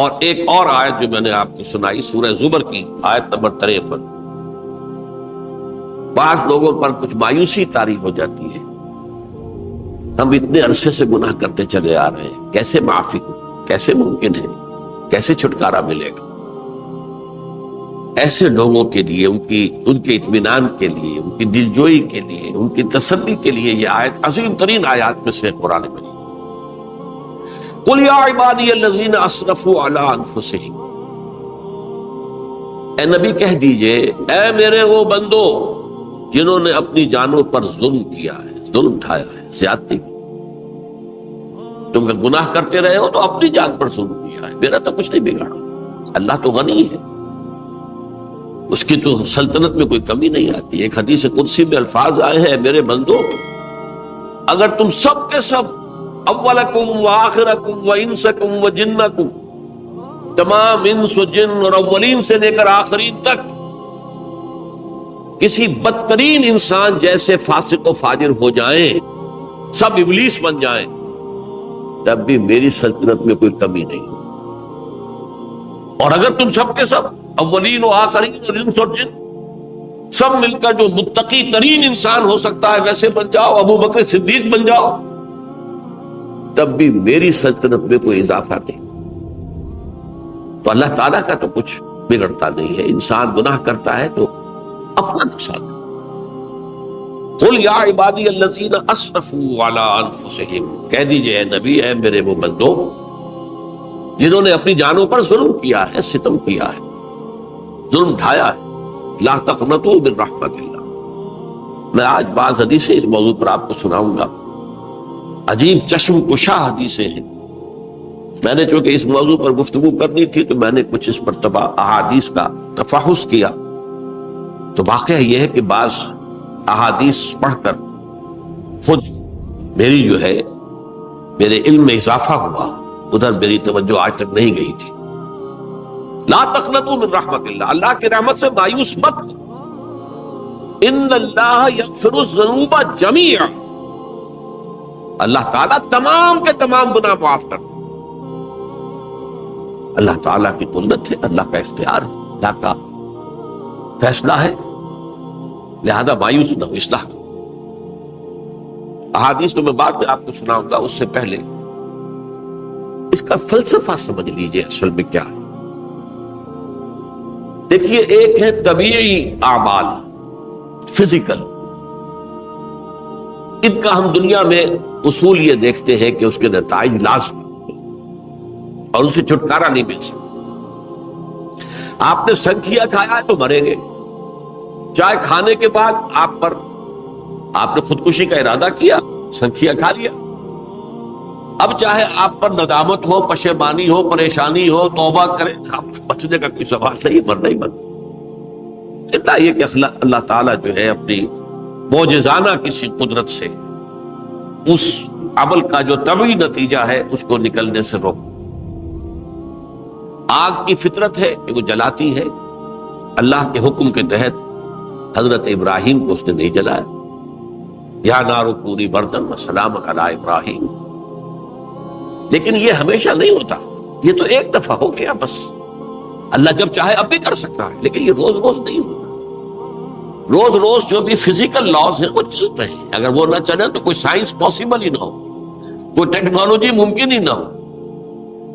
اور ایک اور آیت جو میں نے آپ کو سنائی سورہ زمر کی آیت نمبر 53، بعض لوگوں پر کچھ مایوسی طاری ہو جاتی ہے، ہم اتنے عرصے سے گناہ کرتے چلے آ رہے ہیں، کیسے معافی ہو، کیسے ممکن ہے، کیسے چھٹکارا ملے گا؟ ایسے لوگوں کے لیے ان کے اطمینان کے لیے، ان کی دلجوئی کے لیے، ان کی تسلی کے لیے یہ آیت عظیم ترین آیات میں سے قرآن مجید۔ قل یا عبادی الذین اسرفوا علی انفسہم، اے نبی کہہ دیجئے اے میرے وہ بندو جنہوں نے اپنی جانوں پر ظلم کیا ہے، ظلم اٹھایا ہے، زیادتی کی۔ تم گناہ کرتے رہے ہو تو اپنی جان پر ظلم کیا ہے، میرا تو کچھ نہیں بگاڑا، اللہ تو غنی ہے، اس کی تو سلطنت میں کوئی کمی نہیں آتی۔ ایک حدیث قدسی میں الفاظ آئے ہیں، میرے بندو اگر تم سب کے سب، اولکم و آخرکم و انسکم و جنکم، تمام انس و جن اور اولین سے لے کر آخرین تک کسی بدترین انسان جیسے فاسق و فاجر ہو جائیں، سب ابلیس بن جائیں، تب بھی میری سلطنت میں کوئی کمی نہیں۔ اور اگر تم سب کے سب اولین و آخرین اور انس اور جن سب مل کر جو متقی ترین انسان ہو سکتا ہے ویسے بن جاؤ، ابو بکر صدیق بن جاؤ، تب بھی میری سلطنت میں کوئی اضافہ نہیں۔ تو اللہ تعالیٰ کا تو کچھ بگڑتا نہیں ہے، انسان گناہ کرتا ہے تو اپنا نقصان۔ قل یا عبادی الذین اسرفوا علی انفسہم، کہہ دیجئے اے نبی، اے میرے وہ بندو جنہوں نے اپنی جانوں پر ظلم کیا ہے، ستم کیا ہے، ظلم ڈھایا ہے، لا تقنطوا من رحمت اللہ۔ میں آج بعض حدیثیں اس موضوع پر آپ کو سناؤں گا، عجیب چشم کشا حدیثیں ہیں۔ میں نے چونکہ اس موضوع پر گفتگو کرنی تھی تو میں نے کچھ اس مرتبہ احادیث کا تفحص کیا، تو واقعہ یہ ہے کہ بعض احادیث پڑھ کر خود میری جو ہے میرے علم میں اضافہ ہوا، ادھر میری توجہ آج تک نہیں گئی تھی۔ لا تقنطوا من رحمت اللہ، اللہ کی رحمت سے مایوس مت ہو۔ ان اللہ یغفر الذنوب جميعا، اللہ تعالیٰ تمام کے تمام گناہ معاف کرتا۔ اللہ تعالیٰ کی قدرت ہے، اللہ کا اختیار ہے، اللہ کا فیصلہ ہے، لہذا مایوس نہ ہو، اصلاح کرو۔ احادیث تو میں بعد میں آپ کو سناؤں گا، اس سے پہلے اس کا فلسفہ سمجھ لیجئے اصل میں کیا ہے۔ دیکھیے، ایک ہے طبیعی اعمال، فزیکل، ان کا ہم دنیا میں اصول یہ دیکھتے ہیں کہ اس کے نتائج لازمی اور اسے چھٹکارا نہیں مل سکتا۔ آپ نے سنکھیا کھایا ہے تو مریں گے، چائے کھانے کے بعد آپ نے خودکشی کا ارادہ کیا، سنکھیا کھا لیا، اب چاہے آپ پر ندامت ہو، پشیمانی ہو، پریشانی ہو، توبہ کریں، آپ بچنے کا کوئی سوال نہیں، مرنا ہی مرنا۔ اتنا یہ کہ اللہ تعالیٰ جو ہے اپنی معجزانہ کسی قدرت سے اس عمل کا جو طبعی نتیجہ ہے اس کو نکلنے سے روک۔ آگ کی فطرت ہے کہ وہ جلاتی ہے، اللہ کے حکم کے تحت حضرت ابراہیم کو اس نے نہیں جلایا، یا نار کونی بردن وسلام علی ابراہیم۔ لیکن یہ ہمیشہ نہیں ہوتا، یہ تو ایک دفعہ ہو گیا بس۔ اللہ جب چاہے اب بھی کر سکتا ہے، لیکن یہ روز روز نہیں ہوتا۔ روز روز جو بھی فزیکل لاز ہیں وہ چلتے ہیں، اگر وہ نہ چلے تو کوئی سائنس پاسبل ہی نہ ہو، کوئی ٹیکنالوجی ممکن ہی نہ ہو۔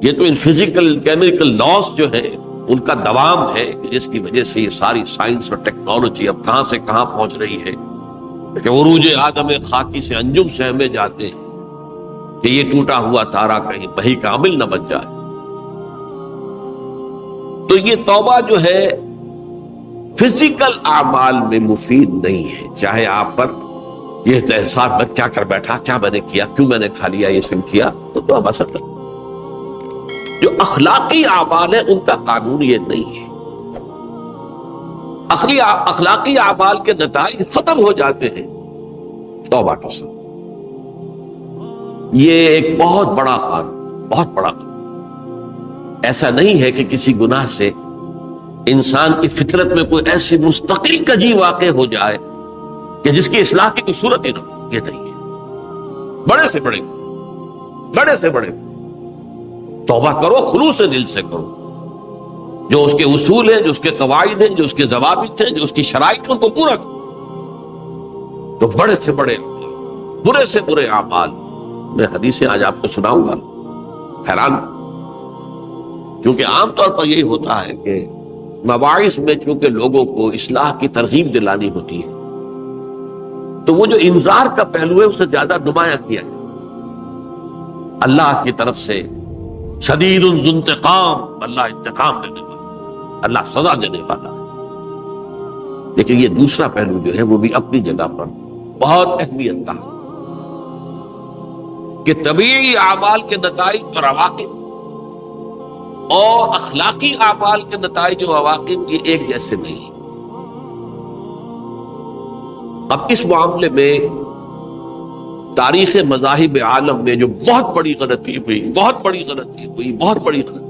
یہ تو ان فزیکل کیمیکل لاز جو ہے ان کا دوام ہے کہ جس کی وجہ سے یہ ساری سائنس اور ٹیکنالوجی اب کہاں سے کہاں پہنچ رہی ہے کہ عروج آدم خاکی سے انجم سے ہمیں جاتے ہیں کہ یہ ٹوٹا ہوا تارا کہیں وحی کا عامل نہ بن جائے۔ تو یہ توبہ جو ہے فزیکل اعمال میں مفید نہیں ہے، چاہے آپ پر یہ احساس میں کیا کر بیٹھا، کیا میں نے کیا، کیوں میں نے کھا لیا یہ سب کیا، تو اب اثر کر۔ جو اخلاقی اعمال ہیں ان کا قانون یہ نہیں ہے، اخلاقی اعمال کے نتائج ختم ہو جاتے ہیں توبہ کے ساتھ۔ یہ ایک بہت بڑا قانون، بہت بڑا قانون۔ ایسا نہیں ہے کہ کسی گناہ سے انسان کی فطرت میں کوئی ایسی مستقل کجی واقع ہو جائے کہ جس کی اصلاح کی کوئی صورت ہی نہ ہو، یہ نہیں ہے۔ بڑے سے بڑے توبہ کرو، خلوص دل سے کرو، جو اس کے اصول ہیں، جو اس کے قواعد ہیں، جو اس کے ضوابط ہیں، جو اس کی شرائط ہیں، ان کو پورا کرو۔ تو بڑے سے بڑے برے سے برے اعمال، میں حدیثیں آج آپ کو سناؤں گا، حیران، کیونکہ عام طور پر یہی ہوتا ہے کہ مباحث میں چونکہ لوگوں کو اصلاح کی ترغیب دلانی ہوتی ہے، تو وہ جو انذار کا پہلو ہے اسے زیادہ نمایاں کیا ہے۔ اللہ کی طرف سے شدید ذو انتقام، اللہ انتقام دینے والا، اللہ سزا دینے والا ہے۔ لیکن یہ دوسرا پہلو جو ہے وہ بھی اپنی جگہ پر بہت اہمیت کا ہے کہ طبیعی اعمال کے نتائج اور عواقب اور اخلاقی اعمال کے نتائج و عواقب یہ ایک جیسے نہیں۔ اب اس معاملے میں تاریخ مذاہب عالم میں جو بہت بڑی غلطی ہوئی، بہت بڑی غلطی ہوئی، بہت بڑی غلطی،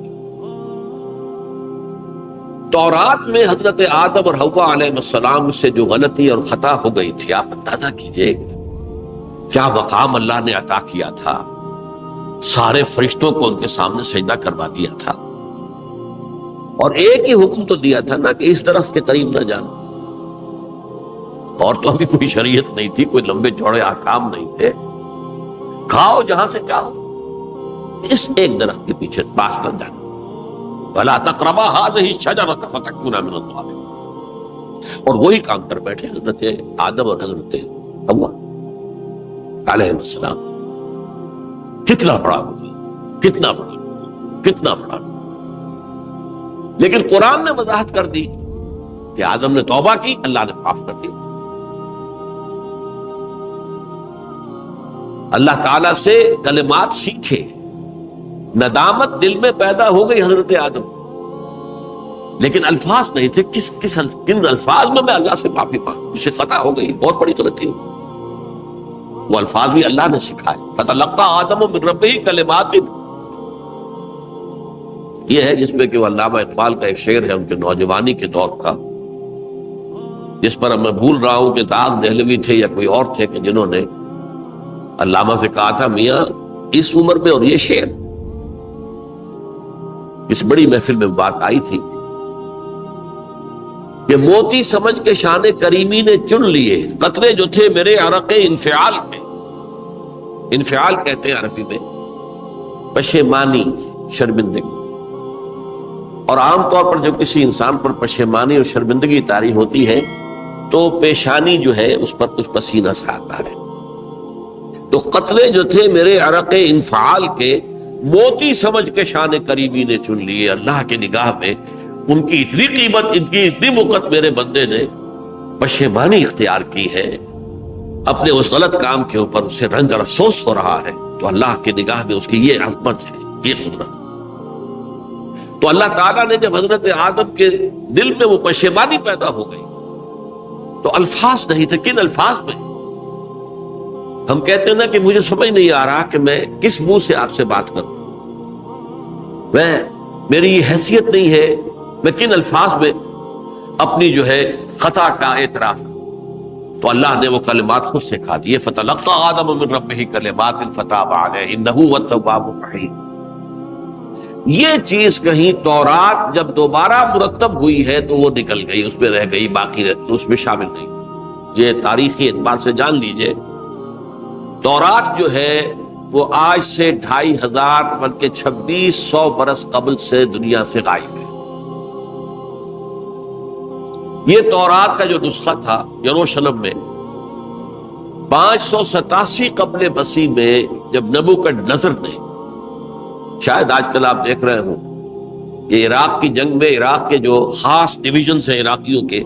تورات میں حضرت آدم اور حوا علیہ السلام سے جو غلطی اور خطا ہو گئی تھی، آپ اندازہ کیجئے کیا مقام اللہ نے عطا کیا تھا، سارے فرشتوں کو ان کے سامنے سجدہ کروا دیا تھا، اور ایک ہی حکم تو دیا تھا نا کہ اس درخت کے قریب نہ جانا، اور تو ابھی کوئی شریعت نہیں تھی، کوئی لمبے چوڑے احکام نہیں تھے، کھاؤ جہاں سے چاہو، اس ایک درخت کے پیچھے پاس نہ جانا، وَلَا تَقْرَبَا هَٰذِهِ الشَّجَرَةَ فَتَكُونَا مِنَ الظَّالِمِينَ۔ اور وہی کام کر بیٹھے حضرت آدم اور حضرت حوا علیہ السلام۔ کتنا بڑا ہوگا، کتنا بڑا، کتنا بڑا۔ لیکن قرآن نے وضاحت کر دی کہ آدم نے توبہ کی، اللہ نے معاف کر دی۔ اللہ تعالیٰ سے کلمات سیکھے، ندامت دل میں پیدا ہو گئی حضرت آدم، لیکن الفاظ نہیں تھے، کن الفاظ میں اللہ سے معافی مانگ، اسے خطا ہو گئی، بہت بڑی غلطی، وہ الفاظ بھی اللہ نے سکھائے، فَتَلَقَّىٰ آدَمُ مِن رَبِّهِ كَلِمَاتٍ۔ یہ ہے جس میں کہ وہ علامہ اقبال کا ایک شعر ہے ان کے نوجوانی کے دور کا، جس پر میں بھول رہا ہوں کہ داغ دہلوی تھے یا کوئی اور تھے کہ جنہوں نے علامہ سے کہا تھا، میاں اس عمر میں اور یہ شعر، اس بڑی محفل میں بات آئی تھی کہ موتی سمجھ کے شان کریمی نے چن لیے قطرے جو تھے میرے عرق انفعال میں۔ انفعال کہتے ہیں عربی میں پشیمانی، شرمندگی، اور عام طور پر جب کسی انسان پر پشیمانی اور شرمندگی طاری ہوتی ہے تو پیشانی جو ہے اس پر کچھ پسینہ سا آتا ہے۔ تو قطرے جو تھے میرے عرق انفعال کے موتی سمجھ کے شان کریمی نے چن لیے، اللہ کی نگاہ میں ان کی اتنی قیمت، ان کی اتنی وقت میرے بندے نے پشیمانی اختیار کی ہے، اپنے اس غلط کام کے اوپر اسے رنج اور افسوس ہو رہا ہے، تو اللہ کی نگاہ میں اس کی یہ عظمت ہے، یہ قدرت۔ تو اللہ تعالیٰ نے جب حضرت آدم کے دل میں وہ پشیمانی پیدا ہو گئی تو الفاظ نہیں تھے، کن الفاظ میں؟ ہم کہتے ہیں نا کہ مجھے سمجھ نہیں آ رہا کہ میں کس منہ سے آپ سے بات کروں، میری یہ حیثیت نہیں ہے، میں کن الفاظ میں اپنی جو ہے خطا کا اعتراف کروں۔ تو اللہ نے وہ کلمات خود سکھا دیے، فَتَلَقَّىٰ آدَمُ مِن رَبِّهِ كَلِمَاتٍ فَتَابَ عَلَيْهِ إِنَّهُ هُوَ التَّوَّابُ الرَّحِيمُ۔ یہ چیز کہیں تورات جب دوبارہ مرتب ہوئی ہے تو وہ نکل گئی، اس میں رہ گئی، باقی اس میں شامل نہیں۔ یہ تاریخی اعتبار سے جان لیجئے، تورات جو ہے وہ آج سے 2500 بلکہ 2600 برس قبل سے دنیا سے غائب ہے۔ یہ تورات کا جو نسخہ تھا یروشلم میں 587 قبل مسیح میں، جب نبوکدنضر نے، شاید آج کل آپ دیکھ رہے ہوں یہ عراق کی جنگ میں عراق کے جو خاص ڈویژنز ہیں عراقیوں کے،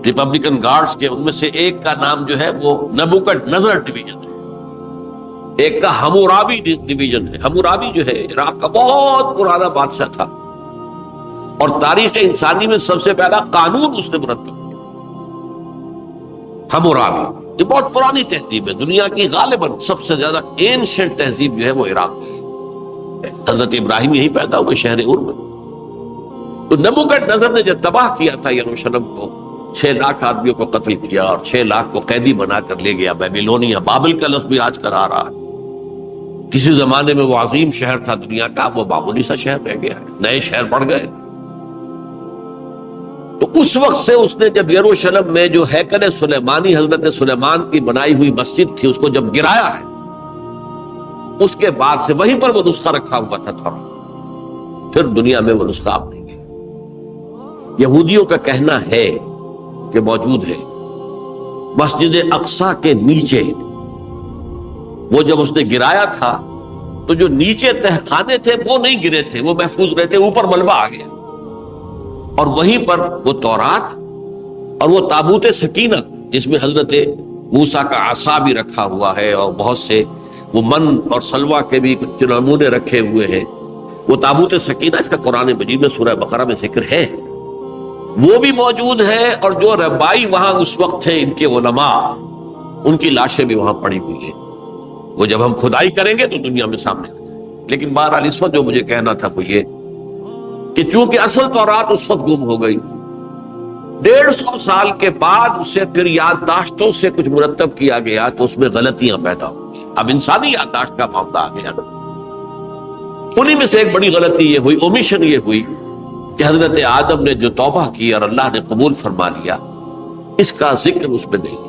ریپبلکن گارڈز کے، ان میں سے ایک کا نام جو ہے وہ نبوکدنضر ڈویژن ہے، ایک کا حمورابی ڈویژن ہے۔ حمورابی جو ہے عراق کا بہت پرانا بادشاہ تھا، اور تاریخ انسانی میں سب سے پہلا قانون اس نے مرتب کیا، حمورابی۔ یہ بہت پرانی تہذیب ہے، دنیا کی غالباً سب سے زیادہ اینشنٹ تہذیب جو ہے وہ عراق میں ہے۔ حضرت ابراہیم یہی پیدا ہوئے شہر عور میں۔ تو نبوکدنضر نے جب تباہ کیا تھا یروشلم کو، 6 لاکھ آدمیوں کو قتل کیا اور 6 لاکھ کو قیدی بنا کر لے گیا بیبیلونیا، بابل کا لفظ بھی آج کر آ رہا ہے۔ کسی زمانے میں وہ عظیم شہر تھا دنیا کا، وہ معمولی سا شہر رہ گیا، نئے شہر بڑھ گئے۔ تو اس وقت سے اس نے جب یروشلم میں جو ہیکل سلیمانی حضرت سلیمان کی بنائی ہوئی مسجد تھی اس کو جب گرایا ہے، اس کے بعد سے وہیں پر وہ نسخہ رکھا ہوا تھا تھوڑا، پھر دنیا میں وہ نسخہ آپ نہیں گیا۔ یہودیوں کا کہنا ہے کہ موجود ہے مسجد اقصی کے نیچے، وہ جب اس نے گرایا تھا تو جو نیچے تہخانے تھے وہ نہیں گرے تھے، وہ محفوظ رہتے، اوپر ملبہ آ گیا، اور وہیں پر وہ تورات اور وہ تابوت سکینت جس میں حضرت موسیٰ کا عصا بھی رکھا ہوا ہے اور بہت سے وہ من اور سلوہ کے بھی کچھ نمونے رکھے ہوئے ہیں، وہ تابوت سکینہ اس کا قرآن مجید میں سورہ بقرہ میں ذکر ہے، وہ بھی موجود ہے۔ اور جو ربائی وہاں اس وقت تھے ان کے علماء، ان کی لاشیں بھی وہاں پڑی ہوئی ہیں، وہ جب ہم کھدائی کریں گے تو دنیا میں سامنے آئیں گے۔ لیکن بہرحال اس وقت جو مجھے کہنا تھا وہ یہ کہ چونکہ اصل تورات اس وقت گم ہو گئی، 150 سال کے بعد اسے پھر یادداشتوں سے کچھ مرتب کیا گیا تو اس میں غلطیاں پیدا ہو گئی۔ اب انسانی یادداشت کا معاملہ آ گیا نا، انہی میں سے ایک بڑی غلطی یہ ہوئی، اومیشن یہ ہوئی کہ حضرت آدم نے جو توبہ کی اور اللہ نے قبول فرما لیا، اس کا ذکر اس میں نہیں۔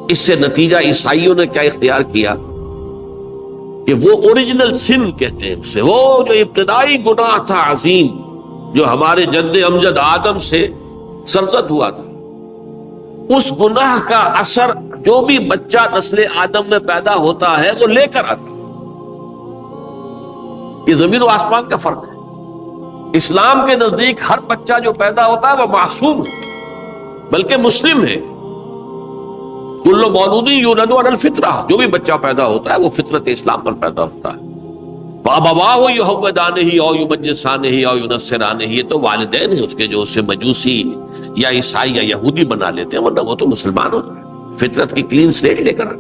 اس سے نتیجہ عیسائیوں نے کیا اختیار کیا کہ وہ اوریجنل سن کہتے ہیں اسے، وہ جو ابتدائی گناہ تھا عظیم جو ہمارے جد امجد آدم سے سرزد ہوا تھا، اس گناہ کا اثر جو بھی بچہ نسل آدم میں پیدا ہوتا ہے وہ لے کر آتا ہے۔ یہ زمین و آسمان کا فرق ہے۔ اسلام کے نزدیک ہر بچہ جو پیدا ہوتا ہے وہ معصوم ہے، بلکہ مسلم ہے۔ کل مولود یولد علی الفطرہ، جو بھی بچہ پیدا ہوتا ہے وہ فطرت اسلام پر پیدا ہوتا ہے۔ فَأَبَوَاهُ يُهَوِّدَانِهِ أَوْ يُمَجِّسَانِهِ أَوْ يُنَصِّرَانِهِ، یہ تو والدین ہیں اس کے جو اسے مجوسی یا عیسائی یا یہودی بنا لیتے ہیں، ورنہ وہ تو مسلمان ہوتا ہے، فطرت کی کلین سلیٹ لے کر۔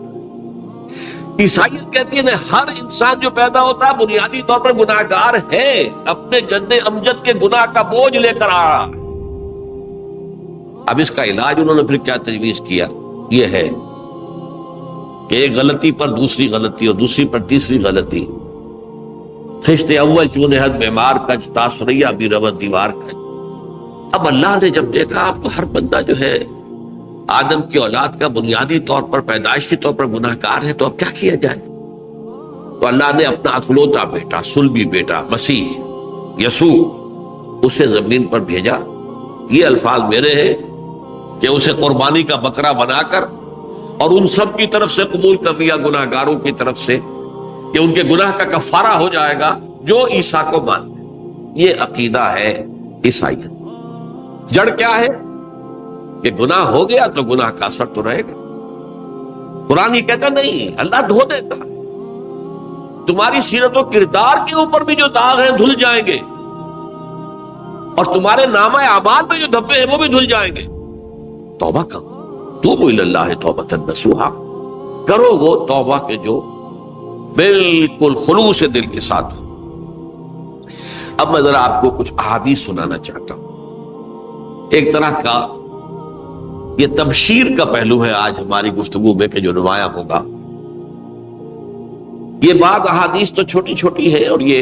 عیسائیت کہتی ہے ہر انسان جو پیدا ہوتا ہے بنیادی طور پر گناہگار ہے، اپنے جد امجد کے گناہ کا بوجھ لے کر آ رہا ہے۔ اب اس کا علاج انہوں نے پھر کیا تجویز کیا، یہ ہے کہ ایک غلطی پر دوسری غلطی اور دوسری پر تیسری غلطی، خشت اول چون حد بیمار کج تاثریہ بھی رود دیوار کج۔ اب اللہ نے جب دیکھا اب تو ہر بندہ جو ہے آدم کی اولاد کا بنیادی طور پر پیدائشی طور پر گناہگار ہے، تو اب کیا کیا جائے؟ تو اللہ نے اپنا اکلوتا بیٹا، صلبی بیٹا مسیح یسوع اسے زمین پر بھیجا۔ یہ الفاظ میرے ہیں کہ اسے قربانی کا بکرا بنا کر اور ان سب کی طرف سے قبول کر لیا، گناہگاروں کی طرف سے، کہ ان کے گناہ کا کفارہ ہو جائے گا جو عیسیٰ کو مانتے۔ یہ عقیدہ ہے عیسائیت۔ جڑ کیا ہے کہ گناہ ہو گیا تو گناہ کا اثر تو رہے گا۔ قرآن یہ کہتا نہیں، اللہ دھو دیتا، تمہاری سیرت و کردار کے اوپر بھی جو داغ ہیں دھل جائیں گے، اور تمہارے نامہ اعمال میں جو دھبے ہیں وہ بھی دھل جائیں گے۔ توبہ کرو، توبوا الی اللہ توبۃ نصوحا، کرو وہ توبہ کے جو بالکل خلوص دل کے ساتھ ہو۔ اب میں ذرا آپ کو کچھ احادیث سنانا چاہتا ہوں۔ ایک طرح کا یہ تبشیر کا پہلو ہے آج ہماری گفتگو میں کہ جو نمایاں ہوگا۔ یہ بعض احادیث تو چھوٹی چھوٹی ہے اور یہ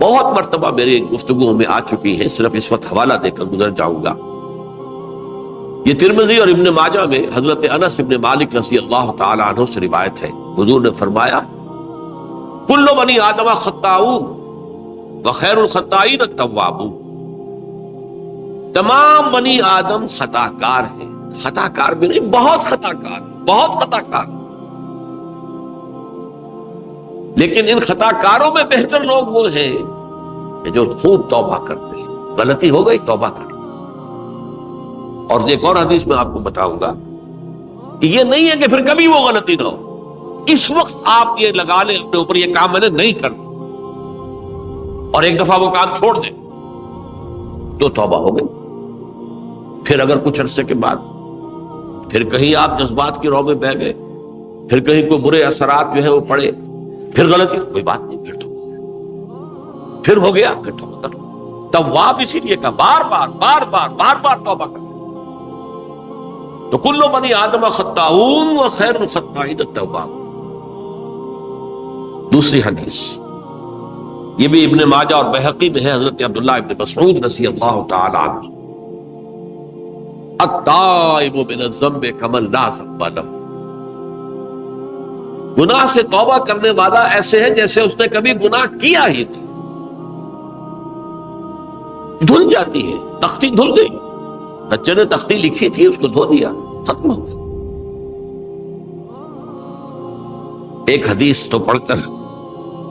بہت مرتبہ میری گفتگو میں آ چکی ہے، صرف اس وقت حوالہ دے کر گزر جاؤں گا۔ یہ ترمذی اور ابن ماجہ میں حضرت انس ابن مالک رضی اللہ تعالی عنہ سے روایت ہے، حضور نے فرمایا کل بنی آدم خطاؤون وخیر الخطائین التوابون، تمام بنی آدم خطا کار ہیں، خطا کار بھی نہیں، بہت خطا کار، بہت خطا کار، لیکن ان خطا کاروں میں بہتر لوگ وہ ہیں کہ جو خوب توبہ کرتے ہیں، غلطی ہو گئی توبہ کر۔ اور ایک اور حدیث میں آپ کو بتاؤں گا کہ یہ نہیں ہے کہ پھر کبھی وہ غلطی نہ ہو، اس وقت آپ یہ لگا لیں اپنے اوپر یہ کام میں نے نہیں کرنا، اور ایک دفعہ وہ کام چھوڑ دیں تو توبہ ہو گئی۔ پھر اگر کچھ عرصے کے بعد پھر کہیں آپ جذبات کی رو میں بہہ گئے، پھر کہیں کوئی برے اثرات جو ہے وہ پڑے، پھر غلطی، کوئی بات نہیں، پھر ہو گیا، پھر توبہ کرو۔ تواب اسی لیے کہا بار بار بار بار بار بار توبہ کرو۔ تو کل بنی آدم خطاؤون وخیر الخطائین التواب۔ دوسری حدیث یہ بھی ابن ماجہ اور بہقی میں ہے، حضرت عبداللہ ابن مسعود رضی اللہ تعالی عنہ، التائب من الذنب کمن لا ذنب لہ، گناہ سے توبہ کرنے والا ایسے ہے جیسے اس نے کبھی گناہ کیا ہی نہیں۔ دھل جاتی ہے، تختی دھل گئی، بچے نے تختی لکھی تھی اس کو دھو دیا، ختم ہو گیا۔ ایک حدیث تو پڑھ کر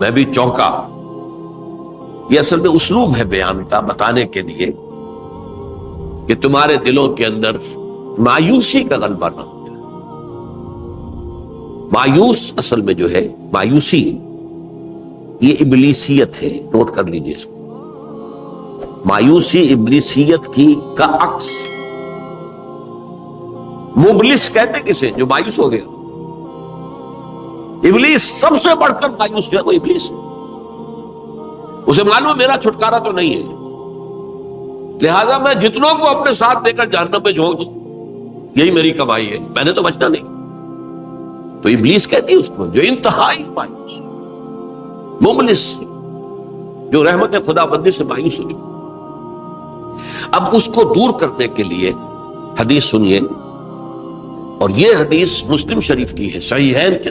میں بھی چونکا، یہ اصل میں اسلوب ہے بیان کا، بتانے کے لیے کہ تمہارے دلوں کے اندر مایوسی کا غلبہ نہ ہو جائے۔ مایوس اصل میں جو ہے مایوسی یہ ابلیسیت ہے، نوٹ کر لیجئے اس کو۔ مایوسی ابلیسیت کی کا عکس۔ مبلس کہتے کسے؟ جو مایوس ہو گیا۔ ابلیس سب سے بڑھ کر مایوس جو ہے وہ ابلیس ہے، اسے معلوم میرا چھٹکارا تو نہیں ہے، لہذا میں جتنوں کو اپنے ساتھ لے کر جہنم میں جھونک دوں یہی میری کمائی ہے، میں نے تو بچنا نہیں۔ تو ابلیس کہتی ہے اس کو جو انتہائی مایوس، مبلس، جو رحمت خدا بندی سے مایوس ہو چکا۔ اب اس کو دور کرنے کے لیے حدیث سنیے، اور یہ حدیث مسلم شریف کی ہے، صحیحین کے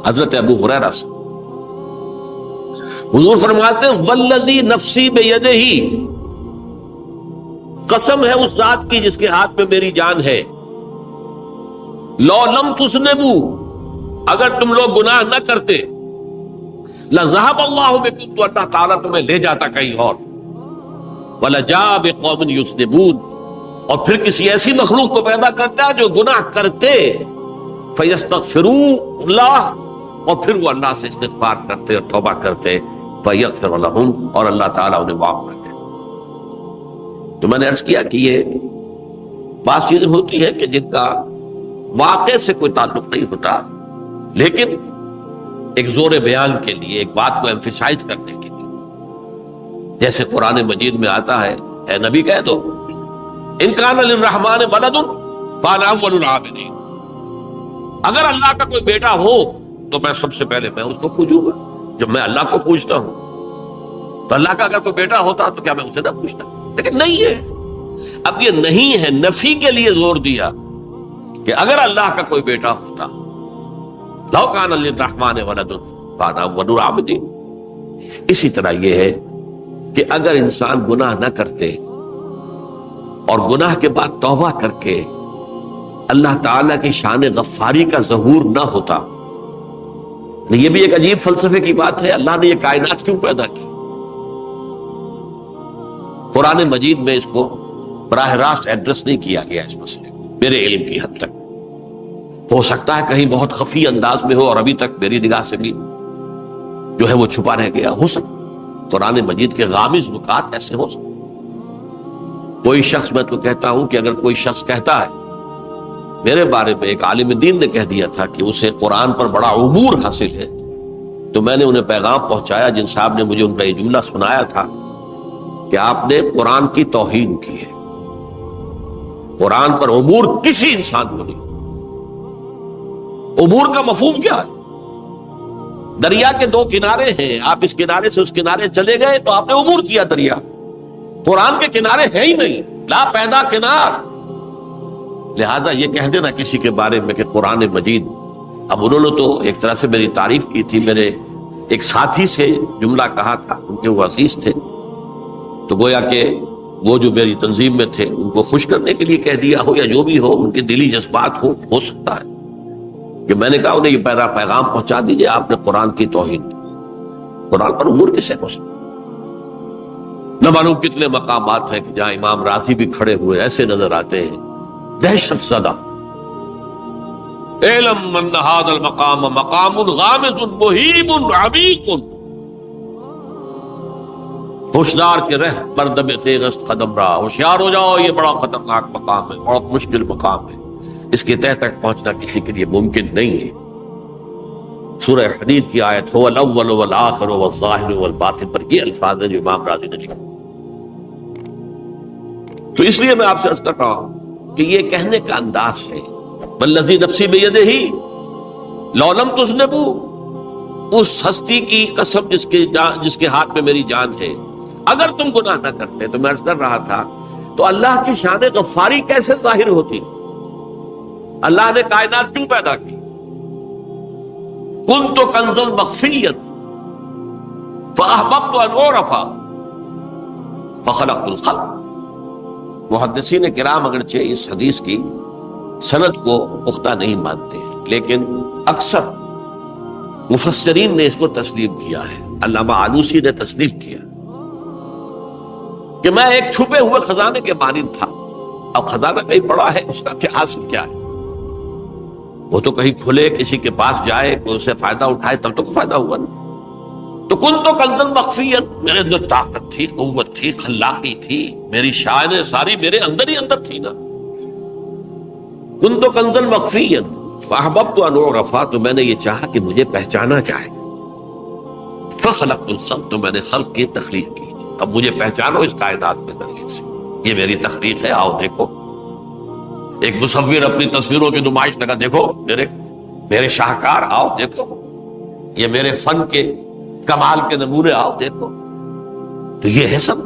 حضرت ابو ہریرہ سے حضور فرماتے ہیں والذی نفسی بیدہ، قسم ہے اس ذات کی جس کے ہاتھ میں میری جان ہے، لو لم تذنبوا، اگر تم لوگ گناہ نہ کرتے، لذهب اللہ بکم، تو اللہ تعالیٰ تمہیں لے جاتا کہیں اور، ولجاء بقوم یذنبون، اور پھر کسی ایسی مخلوق کو پیدا کرتا ہے جو گناہ کرتے، فیستغفروا اللہ، اور پھر وہ اللہ سے استغفار کرتے اور توبہ کرتے، فیغفر لہم، اور اللہ تعالیٰ انہیں معاف کرتے۔ تو میں نے عرض کیا کہ یہ بعض چیزیں ہوتی ہیں کہ جن کا واقع سے کوئی تعلق نہیں ہوتا، لیکن ایک زور بیان کے لیے، ایک بات کو ایمفیسائز کرنے کے لیے، جیسے قرآن مجید میں آتا ہے، اے نبی کہہ دو ان کان للرحمن ولد فانا اول العابدین، اگر اللہ کا کوئی بیٹا ہو تو میں سب سے پہلے میں اس کو پوجوں گا۔ جب میں اللہ کو پوجتا ہوں تو اللہ کا اگر کوئی بیٹا ہوتا تو کیا میں اسے نہ پوچھتا؟ لیکن نہیں ہے۔ اب یہ نہیں ہے، نفی کے لیے زور دیا کہ اگر اللہ کا کوئی بیٹا ہوتا، لو کان للرحمن ولد فانا اول العابدین۔ اسی طرح یہ ہے کہ اگر انسان گناہ نہ کرتے اور گناہ کے بعد توبہ کر کے اللہ تعالیٰ کی شان غفاری کا ظہور نہ ہوتا، یہ بھی ایک عجیب فلسفے کی بات ہے، اللہ نے یہ کائنات کیوں پیدا کی؟ قرآن مجید میں اس کو براہ راست ایڈریس نہیں کیا گیا اس مسئلے کو، میرے علم کی حد تک۔ ہو سکتا ہے کہیں بہت خفی انداز میں ہو اور ابھی تک میری نگاہ سے بھی جو ہے وہ چھپا رہ گیا، ہو سکتا قرآن مجید کے غامض نکات ایسے ہو سکتے۔ کوئی شخص، میں تو کہتا ہوں کہ اگر کوئی شخص کہتا ہے، میرے بارے میں ایک عالم دین نے کہہ دیا تھا کہ اسے قرآن پر بڑا عبور حاصل ہے، تو میں نے انہیں پیغام پہنچایا، جن صاحب نے مجھے ان کا یہ جملہ سنایا تھا کہ آپ نے قرآن کی توہین کی ہے، قرآن پر عبور کسی انسان کو نہیں۔ عبور کا مفہوم کیا ہے؟ دریا کے دو کنارے ہیں، آپ اس کنارے سے اس کنارے چلے گئے تو آپ نے عبور کیا دریا۔ قرآن کے کنارے ہیں ہی نہیں، لا پیدا کنار۔ لہذا یہ کہہ دینا کسی کے بارے میں کہ قرآن مجید، اب انہوں نے تو ایک طرح سے میری تعریف کی تھی، میرے ایک ساتھی سے جملہ کہا تھا، ان کے وہ عزیز تھے، تو گویا کہ وہ جو میری تنظیم میں تھے ان کو خوش کرنے کے لیے کہہ دیا ہو، یا جو بھی ہو، ان کے دلی جذبات ہو سکتا ہے کہ میں نے کہا انہیں یہ پہلا پیغام پہنچا دیجئے، آپ نے قرآن کی توہین کی۔ قرآن پر عبور کسے ہو سکتا؟ نہ معلوم کتنے مقامات ہیں کہ جہاں امام راضی بھی کھڑے ہوئے ایسے نظر آتے ہیں، دہشت زدہ، اعلم ان ھذا المقام مقام غامض مہیب عمیق، ہوشیار کے رہ بردم تیغست قدم رہا، ہوشیار ہو جاؤ، یہ بڑا خطرناک مقام ہے، بہت مشکل مقام ہے، اس کے تہ تک پہنچنا کسی کے لیے ممکن نہیں ہے۔ سورہ حدید کی آیت هو الاول والآخر والظاہر والباطن پر یہ الفاظ ہیں جو امام راضی نے لکھے۔ تو اس لیے میں آپ سے عرض کر رہا ہوں کہ یہ کہنے کا انداز ہے، والذی نفسی بیدہ لو لم تذنبوا، اس ہستی کی قسم جس کے ہاتھ میں میری جان ہے، اگر تم گناہ نہ کرتے، تو میں عرض کر رہا تھا تو اللہ کی شان غفاری کیسے ظاہر ہوتی؟ اللہ نے کائنات کیوں پیدا کی؟ کنت کنزا مخفیا فاحببت ان اعرف فخلقت الخلق۔ محدثین کرام اگرچہ اس حدیث کی سند کو پختہ نہیں مانتے ہیں، لیکن اکثر مفسرین نے اس کو تسلیم کیا ہے۔ علامہ آلوسی نے تسلیم کیا کہ میں ایک چھپے ہوئے خزانے کے مانند تھا۔ اب خزانہ کہیں پڑا ہے، اس کا کیا حاصل کیا ہے؟ وہ تو کہیں کھلے، کسی کے پاس جائے، کوئی اسے فائدہ اٹھائے، تب تو فائدہ ہوا نا۔ تو کنت کنزا مخفیا، میرے اندر طاقت تھی، قوت تھی، خلاقی تھی، میری شان ساری میرے اندر ہی اندر تھی نا۔ کنت کنزا مخفیا فاحببت ان اعرف، تو میں نے یہ چاہا کہ مجھے پہچانا جائے۔ فخلقت الخلق، تو میں نے خلق کی تخلیق کی۔ اب مجھے پہچانو اس کائنات کے ذریعے سے، یہ میری تخلیق ہے، آؤ دیکھو۔ ایک مصور اپنی تصویروں کی نمائش لگا، دیکھو میرے شاہکار، آؤ دیکھو، یہ میرے فن کے کمال کے نمونے، آؤ دیکھو۔ تو یہ ہے سب،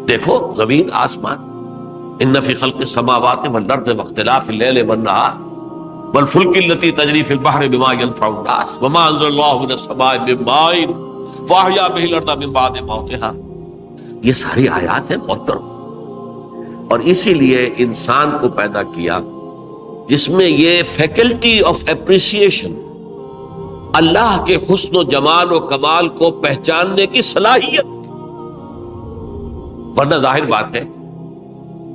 دیکھو زمین آسمان، ان فی خلق السماوات والارض واختلاف اللیل والنہار والفلک التی تجری فی البحر بما ینفع الناس وما انزل اللہ من السماء من ماء فاحیا بہ الارض من بعد موتہا۔ یہ ساری آیات ہیں محترم، اور اسی لیے انسان کو پیدا کیا جس میں یہ فیکلٹی آف اپریسیشن، اللہ کے حسن و جمال و کمال کو پہچاننے کی صلاحیت۔ ورنہ ظاہر بات ہے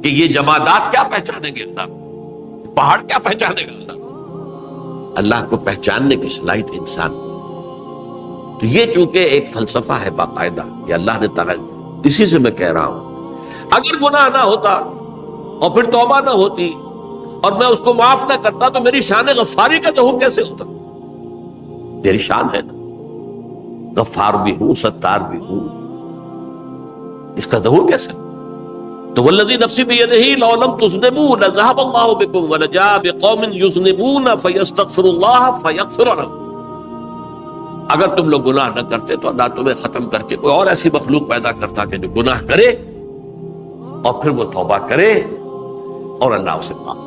کہ یہ جمادات کیا پہچانیں گے اللہ، پہاڑ کیا پہچانے گا اللہ؟ اللہ کو پہچاننے کی صلاحیت انسان۔ تو یہ چونکہ ایک فلسفہ ہے باقاعدہ کہ اللہ نے تعالیٰ، اسی سے میں کہہ رہا ہوں اگر گناہ نہ ہوتا اور پھر توبہ نہ ہوتی اور میں اس کو معاف نہ کرتا تو میری شان غفاری کا ظہور کیسے ہوتا؟ میری شان ہے نا، غفار بھی ہوں، ستار بھی ہوں، اس کا ظہور کیسے؟ تو والذی نفسی بیدہ لو لم تذنبوا لذهب اللہ بکم ولجاء بقوم یذنبون فیستغفروا اللہ فیغفر لهم۔ اگر تم لوگ گناہ نہ کرتے تو اللہ تمہیں ختم کر کے کوئی اور ایسی مخلوق پیدا کرتا کہ جو گناہ کرے اور پھر وہ توبہ کرے اور اللہ اسے معاف۔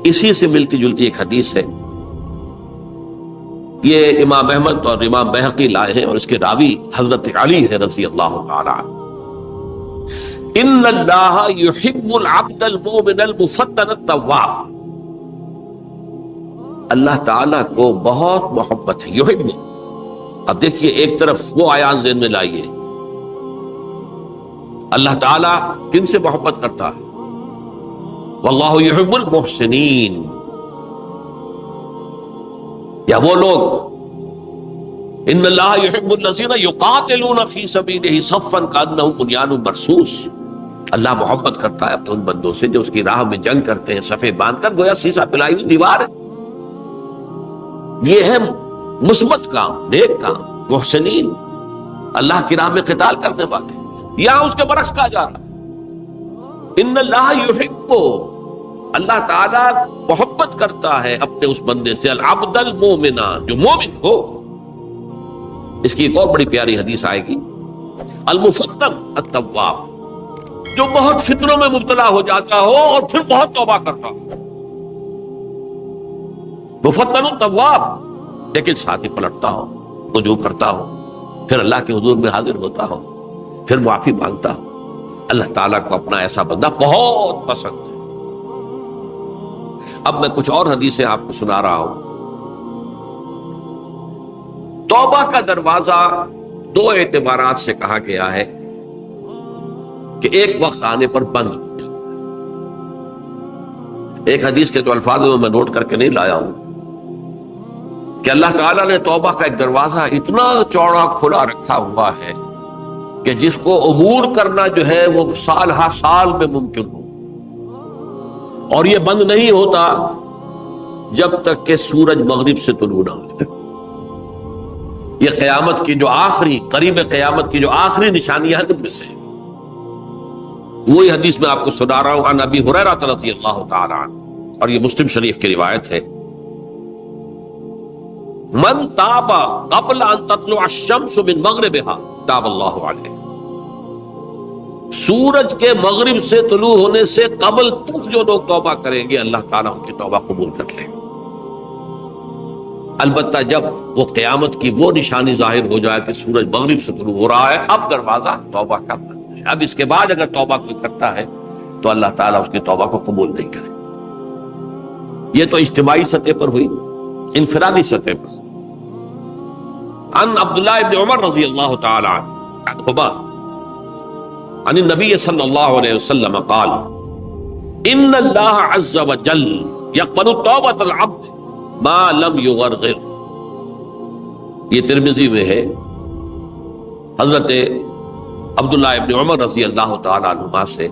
اسی سے ملتی جلتی ایک حدیث ہے، یہ امام احمد اور امام بہقی لائے ہیں، اور اس کے راوی حضرت علی ہے رضی اللہ تعالی عنہ۔ ان اللہ یحب العبد المؤمن المفتن التواب، اللہ تعالیٰ کو بہت محبت ہے، یحب۔ اب دیکھیے ایک طرف وہ آیات ذہن میں لائیے، اللہ تعالیٰ کن سے محبت کرتا ہے؟ واللہ یحب المحسنین، یا وہ لوگ ان اللہ یحب الذین یقاتلون فی سبیلہ صفا کانہم بنیان مرصوص، اللہ محبت کرتا ہے اپنے ان بندوں سے جو اس کی راہ میں جنگ کرتے ہیں صفے باندھ کر، گویا سیسا پلائی ہوئی دیوار ہے۔ یہ ہے مثبت کام، نیک کام، محسنین، اللہ کی راہ میں قتال کرنے والے۔ یہاں اس کے برعکس کہا جا رہا ان اللہ یحب، اللہ تعالیٰ محبت کرتا ہے اپنے اس بندے سے، العبد المومن، جو مومن ہو۔ اس کی ایک اور بڑی پیاری حدیث آئے گی، المفتن التواب، جو بہت فتنوں میں مبتلا ہو جاتا ہو اور پھر بہت توبہ کرتا ہو، مفتن التواب، لیکن ساتھ ہی پلٹتا ہو، رجوع کرتا ہو، پھر اللہ کے حضور میں حاضر ہوتا ہو، پھر معافی مانگتا ہو۔ اللہ تعالیٰ کو اپنا ایسا بندہ بہت پسند ہے۔ اب میں کچھ اور حدیثیں آپ کو سنا رہا ہوں۔ توبہ کا دروازہ دو اعتبارات سے کہا گیا ہے کہ ایک وقت آنے پر بند ہو جائے۔ ایک حدیث کے تو الفاظ میں نوٹ کر کے نہیں لایا ہوں کہ اللہ تعالیٰ نے توبہ کا ایک دروازہ اتنا چوڑا کھلا رکھا ہوا ہے کہ جس کو عبور کرنا جو ہے وہ سال ہر سال میں ممکن ہو، اور یہ بند نہیں ہوتا جب تک کہ سورج مغرب سے طلوع نہ ہو۔ یہ قیامت کی جو آخری، قریب قیامت کی جو آخری نشانیاں ہیں ان میں سے وہی حدیث میں آپ کو سنا رہا ہوں، عن ابی ہریرہ رضی اللہ تعالی عنہ، اور یہ مسلم شریف کی روایت ہے من تاب قبل ان تطلع الشمس من مغربها تاب اللہ علیہ، سورج کے مغرب سے طلوع ہونے سے قبل تک جو لوگ توبہ کریں گے اللہ تعالیٰ ان کی توبہ قبول کر لے. البتہ جب وہ قیامت کی وہ نشانی ظاہر ہو جائے کہ سورج مغرب سے طلوع ہو رہا ہے، اب دروازہ توبہ کا بند ہے. اب اس کے بعد اگر توبہ کوئی کرتا ہے تو اللہ تعالیٰ اس کی توبہ کو قبول نہیں کرے. یہ تو اجتماعی سطح پر ہوئی. انفرادی سطح پر عن عبداللہ ابن عمر رضی اللہ تعالی عنہما عن النبی صلی اللہ علیہ وسلم قال ان اللہ عز وجل یقبل توبۃ العبد ما لم یغرغر. یہ ترمذی میں ہے. حضرت عبداللہ ابن عمر رضی اللہ تعالی عنہما سے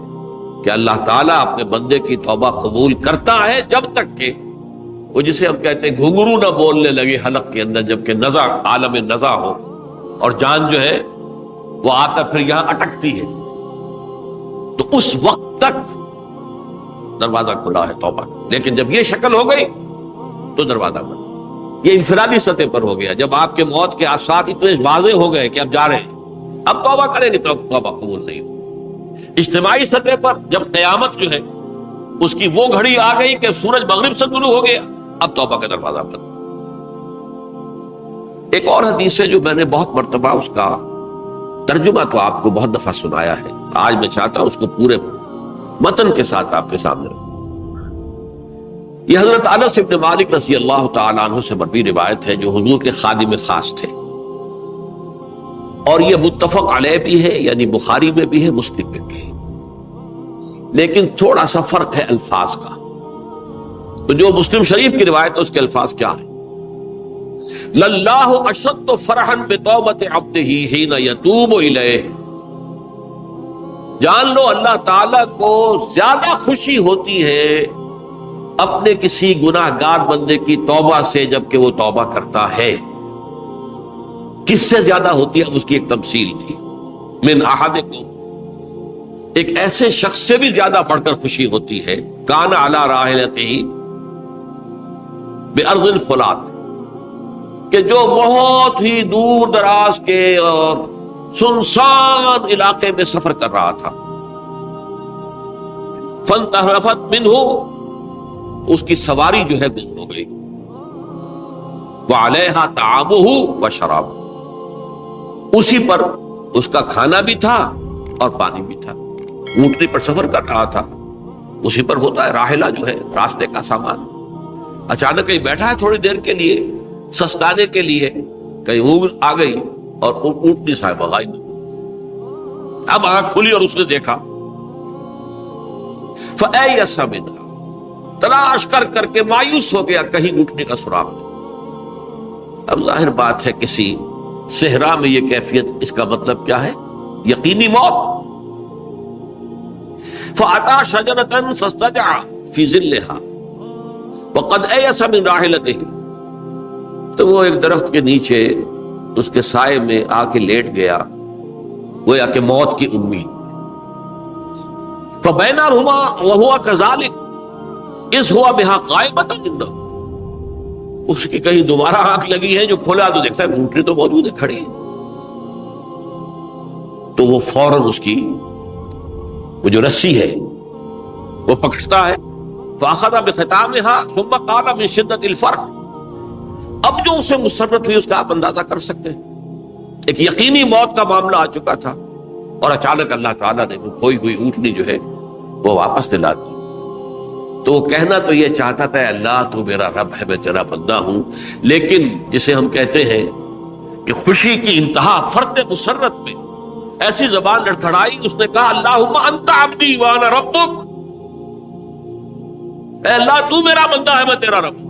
کہ اللہ تعالیٰ اپنے بندے کی توبہ قبول کرتا ہے جب تک کہ وہ جسے ہم کہتے ہیں گھنگرو نہ بولنے لگے حلق کے اندر، جبکہ نزع عالم نزع ہو اور جان جو ہے وہ آتا پھر یہاں اٹکتی ہے، تو اس وقت تک دروازہ کھلا ہے توبہ. لیکن جب یہ شکل ہو گئی تو دروازہ بند. یہ انفرادی سطح پر ہو گیا. جب آپ کے موت کے آثار اتنے واضح ہو گئے کہ اب جا رہے ہیں، اب توبہ کریں گے تو توبہ قبول نہیں ہو. اجتماعی سطح پر جب قیامت جو ہے اس کی وہ گھڑی آ گئی کہ سورج مغرب سے طلوع ہو گیا، اب توبہ کا دروازہ بند. ایک اور حدیث ہے جو میں نے بہت مرتبہ اس کا ترجمہ تو آپ کو بہت دفعہ سنایا ہے، آج میں چاہتا ہوں اس کو پورے متن کے ساتھ آپ کے سامنے رکھوں. یہ حضرت انس بن مالک رضی اللہ تعالیٰ عنہ سے مروی روایت ہے جو حضور کے خادم خاص تھے، اور یہ متفق علیہ بھی ہے، یعنی بخاری میں بھی ہے، مسلم میں بھی ہے، لیکن تھوڑا سا فرق ہے الفاظ کا. تو جو مسلم شریف کی روایت ہے اس کے الفاظ کیا ہے؟ للہ اشد فرحا بتوبۃ عبدہ حین یتوب الیہ. جان لو اللہ تعالیٰ کو زیادہ خوشی ہوتی ہے اپنے کسی گناہ گار بندے کی توبہ سے جبکہ وہ توبہ کرتا ہے. کس سے زیادہ ہوتی ہے؟ اب اس کی ایک تمثیل تھی. من احدکم، ایک ایسے شخص سے بھی زیادہ بڑھ کر خوشی ہوتی ہے کان علی راحلتہ بارض الفلات، کہ جو بہت ہی دور دراز کے اور سنسان علاقے میں سفر کر رہا تھا. فانتحرفت منہ، اس کی سواری جو ہے گم ہو گئی. وعلیہا طعامہ وشرابہ، اسی پر اس کا کھانا بھی تھا اور پانی بھی تھا. اونٹنی پر سفر کر رہا تھا، اسی پر ہوتا ہے راحلہ جو ہے راستے کا سامان. اچانک کہیں بیٹھا ہے تھوڑی دیر کے لیے سستانے کے لیے، کہیں اونٹ آ گئی اور اونٹنی صاحبہ غائب. اب آنکھ کھلی اور اس نے دیکھا. فَأَيَّسَ مِنْهَا، تلاش کر کر کے مایوس ہو گیا، کہیں اونٹنی کا سراغ نہیں. اب ظاہر بات ہے کسی صحرا میں یہ کیفیت، اس کا مطلب کیا ہے؟ یقینی موت. فَأَتَى شَجَرَةً فَاسْتَجَعَ فِي ظِلِّهَا وَقَدْ أَيَسَ مِنْ رَاحِلَتِهِ، تو وہ ایک درخت کے نیچے اس کے سائے میں آ کے لیٹ گیا، گویا کہ موت کی امید. فَبَيْنَهُمَا وَهُوَ كَذَلِكَ إِذْ هُوَ بِهَا قَائِمَةٌ عِندَهُ، اس کی کہیں دوبارہ آنکھ لگی ہے، جو کھولا تو دیکھتا ہے اونٹنی تو موجود ہے، کھڑی ہے. تو وہ فوراً اس کی وہ جو رسی ہے وہ پکڑتا ہے. فَأَخَذَ بِخِتَامِهَا ثُمَّ قَالَ مِن شِدَّةِ الْفَرْقِ، اب جو اسے مسرت ہوئی اس کا آپ اندازہ کر سکتے ہیں. ایک یقینی موت کا معاملہ آ چکا تھا اور اچانک اللہ تعالیٰ نے وہ کھوئی ہوئی اونٹنی جو ہے وہ واپس دلا دی. تو وہ کہنا تو یہ چاہتا تھا اللہ تو میرا رب ہے، میں تیرا بندہ ہوں، لیکن جسے ہم کہتے ہیں کہ خوشی کی انتہا فرط مسرت میں ایسی زبان لڑکھڑائی، اس نے کہا اللہم انت عبدی وانا ربک، اے اللہ تو میرا بندہ ہے، میں تیرا رب ہوں.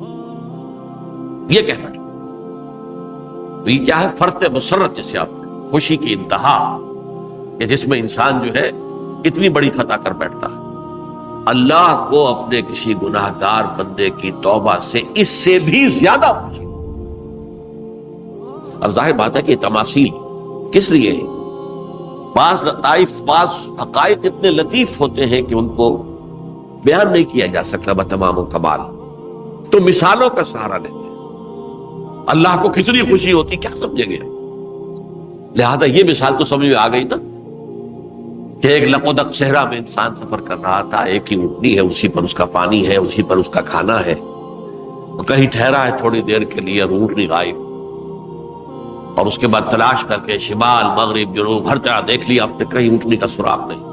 یہ کہنا تو یہ کیا ہے؟ فرط مسرت، جسے آپ خوشی کی انتہا، کہ جس میں انسان جو ہے اتنی بڑی خطا کر بیٹھتا ہے. اللہ کو اپنے کسی گناہ گار بندے کی توبہ سے اس سے بھی زیادہ خوشی. اب ظاہر بات ہے کہ تماثیل کس لیے؟ بعض لطائف، بعض حقائق اتنے لطیف ہوتے ہیں کہ ان کو بیان نہیں کیا جا سکتا بتمام و کمال، تو مثالوں کا سہارا لیتے ہیں. اللہ کو کتنی خوشی ہوتی کیا سمجھیں گے؟ لہذا یہ مثال تو سمجھ میں آ گئی نا کہ ایک لقودق صحرا میں انسان سفر کر رہا تھا، ایک ہی اونٹنی ہے، اسی پر اس کا پانی ہے، اسی پر اس کا کھانا ہے، کہیں ٹھہرا ہے تھوڑی دیر کے لیے، اونٹنی غائب، اور اس کے بعد تلاش کر کے شمال مغرب جنوب ہر طرح دیکھ لیا، اب تک کہیں اونٹنی کا سراغ نہیں۔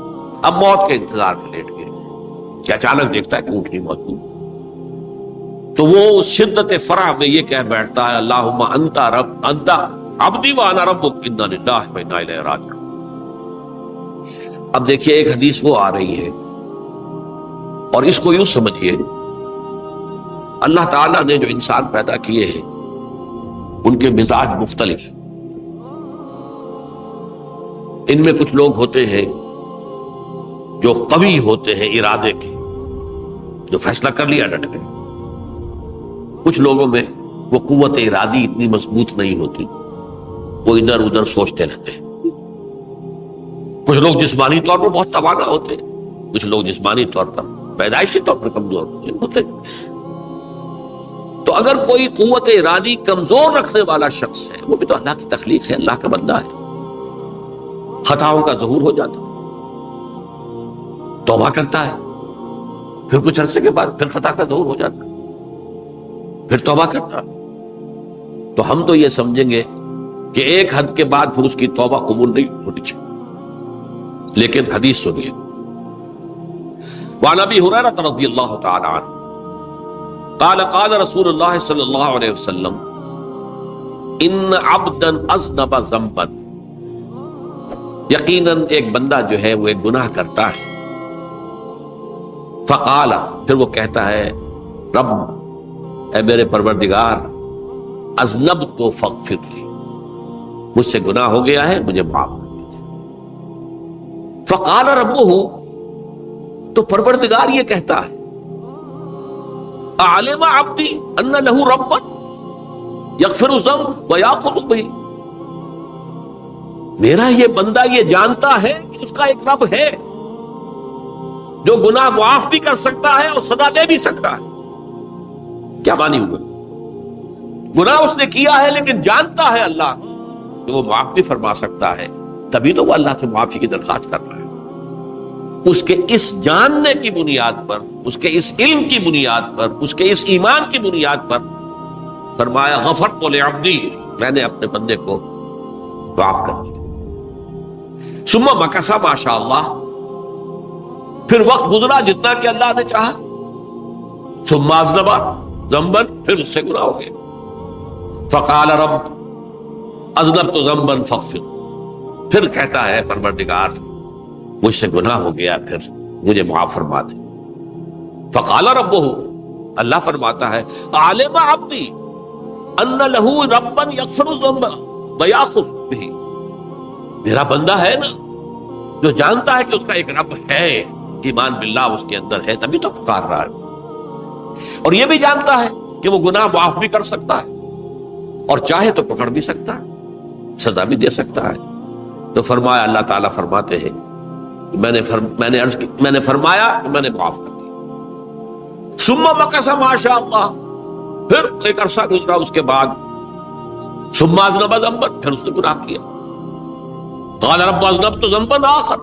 اب موت کے انتظار میں لیٹ گئے کہ اچانک دیکھتا ہے کہ اونٹنی موجود، تو وہ شدت فرح میں یہ کہہ بیٹھتا ہے اللہم انت رب انت عبدی وانا ربک انا للہ و انا الیہ راجعون۔ اب دیکھیے ایک حدیث وہ آ رہی ہے اور اس کو یوں سمجھیے، اللہ تعالیٰ نے جو انسان پیدا کیے ہیں ان کے مزاج مختلف، ان میں کچھ لوگ ہوتے ہیں جو قوی ہوتے ہیں ارادے کے، جو فیصلہ کر لیا ڈٹ گئے، کچھ لوگوں میں وہ قوت ارادی اتنی مضبوط نہیں ہوتی، وہ ادھر ادھر سوچتے رہتے ہیں، کچھ لوگ جسمانی طور پر بہت توانا ہوتے ہیں، کچھ لوگ جسمانی طور پر پیدائشی طور پر کمزور ہوتے ہیں۔ تو اگر کوئی قوت ارادی کمزور رکھنے والا شخص ہے، وہ بھی تو اللہ کی تخلیق ہے، اللہ کا بندہ ہے، خطاؤں کا ظہور ہو جاتا ہے، توبہ کرتا ہے، پھر کچھ عرصے کے بعد پھر خطا کا ظہور ہو جاتا ہے، پھر توبہ کرتا ہے، تو ہم تو یہ سمجھیں گے کہ ایک حد کے بعد پھر اس کی توبہ قبول نہیں ہونی چاہیے۔ لیکن حدیث سنیے، وعن ابی ہریرہ رضی اللہ تعالی عنہ قال قال رسول اللہ صلی اللہ علیہ وسلم ان عبدا اذنب ذنبا، یقیناً ایک بندہ جو ہے وہ ایک گناہ کرتا ہے، فقال، پھر وہ کہتا ہے رب، اے میرے پروردگار، اذنبت فاغفر لی، مجھ سے گناہ ہو گیا ہے، مجھے معاف کر دیجیے۔ فقال ربہ، تو پروردگار یہ کہتا ہے اعلم عبدی ان لہ ربا یغفر الذنب ویأخذ بہ، میرا یہ بندہ یہ جانتا ہے کہ اس کا ایک رب ہے جو گناہ معاف بھی کر سکتا ہے اور سزا دے بھی سکتا ہے۔ کیا معنی ہوگا؟ گناہ اس نے کیا ہے لیکن جانتا ہے اللہ کہ وہ معاف بھی فرما سکتا ہے، تبھی تو وہ اللہ سے معافی کی درخواست کر رہا ہے۔ اس کے اس جاننے کی بنیاد پر، اس کے اس علم کی بنیاد پر، اس کے اس ایمان کی بنیاد پر فرمایا غفرت لعبدی، میں نے اپنے بندے کو معاف کر دیا۔ ثم مکث ما شاء اللہ، پھر وقت گزرا جتنا کہ اللہ نے چاہا، ثم اذنب ذنبا، پھر اس سے گناہ ہو گیا، فقال رب اذنبت ذنبا فاغفر، پھر کہتا ہے پروردگار مجھ سے گناہ ہو گیا، پھر مجھے معاف فرما دے۔ فقال ربہ، اللہ فرماتا ہے عالم عبدی ان لہ ربا یغفر الذنب ویأخذ بہ، میرا بندہ ہے نا جو جانتا ہے کہ اس کا ایک رب ہے، ایمان باللہ اس کے اندر ہے، تبھی تو پکار رہا ہے، اور یہ بھی جانتا ہے کہ وہ گناہ معاف بھی کر سکتا ہے اور چاہے تو پکڑ بھی سکتا ہے، سزا بھی دے سکتا ہے۔ تو فرمایا، اللہ تعالیٰ فرماتے ہیں میں نے فرمایا کہ میں نے معاف کر دیا۔ ثم مکث ما شاء اللہ، پھر ایک عرصہ گزرا اس کے بعد، ثم اذنب ذنبا، پھر اس نے گناہ کیا، قال رب اذنبت ذنبا آخر،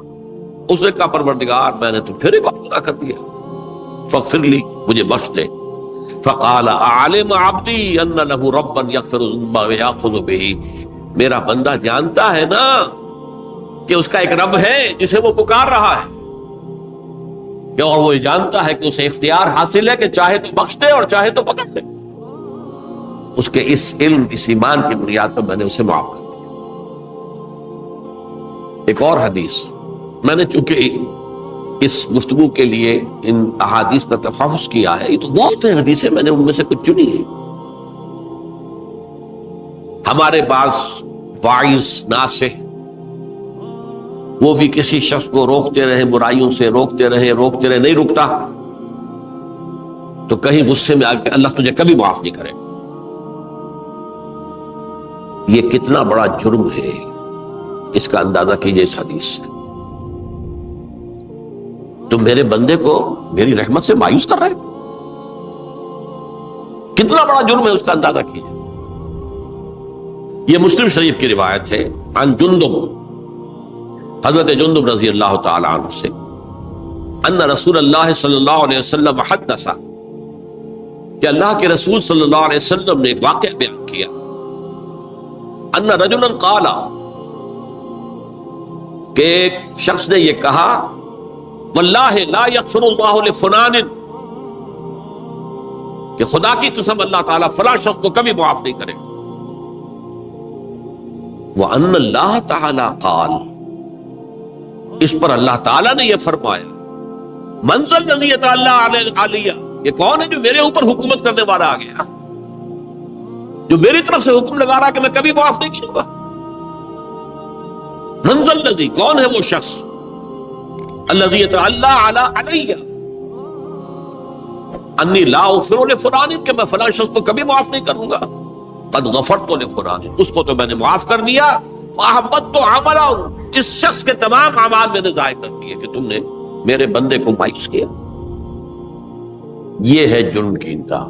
اس نے کہا پروردگار میں نے تو پھر ایک اور گناہ کر دیا، فاغفر لی، مجھے بخش دے۔ فقال اعلم عبدی ان لہ ربا یغفر الذنب ویأخذ بہ، میرا بندہ جانتا ہے نا کہ اس کا ایک رب ہے جسے وہ پکار رہا ہے، اور وہ جانتا ہے کہ اسے اختیار حاصل ہے کہ چاہے تو بخش دے اور چاہے تو پکڑ دے، اس کے اس علم، اس ایمان کی بنیاد پر میں نے اسے معاف کر دیا۔ ایک اور حدیث، میں نے چونکہ اس گفتگو کے لیے ان احادیث کا تفحص کیا ہے، یہ تو بہت ہیں حدیثیں، میں نے ان میں سے کچھ چنی ہے۔ ہمارے پاس واعظ ناصح وہ بھی کسی شخص کو روکتے رہے، برائیوں سے روکتے رہے، نہیں رکتا تو کہیں غصے میں آ کے اللہ تجھے کبھی معاف نہیں کرے، یہ کتنا بڑا جرم ہے، اس کا اندازہ کیجئے اس حدیث سے۔ تم میرے بندے کو میری رحمت سے مایوس کر رہے، کتنا بڑا جرم ہے، اس کا اندازہ کیجئے۔ یہ مسلم شریف کی روایت ہے عن جندب، حضرت جندب رضی اللہ تعالی عنہ سے، ان رسول اللہ صلی اللہ علیہ وسلم حدث، کہ اللہ کے رسول صلی اللہ علیہ وسلم نے ایک واقعہ بیان کیا، ان رجلا قال، کہ ایک شخص نے یہ کہا، واللہ لا یغفر اللہ لفلان، کہ خدا کی قسم اللہ تعالیٰ فلاں شخص کو کبھی معاف نہیں کرے، وَأَنَّ اللَّهَ تَعَالَى قَالَ، اس پر اللہ تعالیٰ نے یہ فرمایا، مَنْ ذَا الَّذِي يَتَعَالَّىٰ عَلَيَّ، یہ کون ہے جو میرے اوپر حکومت کرنے والا آ گیا، جو میری طرف سے حکم لگا رہا کہ میں کبھی معاف نہیں کروں گا۔ مَنْ ذَا الَّذِي، کون ہے وہ شخص، الَّذِي يَتَعَالَّىٰ عَلَيَّ انی لا اغفر لفلان، کہ میں فلاں شخص کو کبھی معاف نہیں کروں گا، قد غفرت لفلان، اس کو تو میں نے معاف کر دیا، وَأَحْبَطْتُ عَمَلَهُ، اس شخص کے تمام اعمال میں نے ضائع کر دیے کہ تم نے میرے بندے کو مایوس کیا۔ یہ ہے جرم کی انتہا۔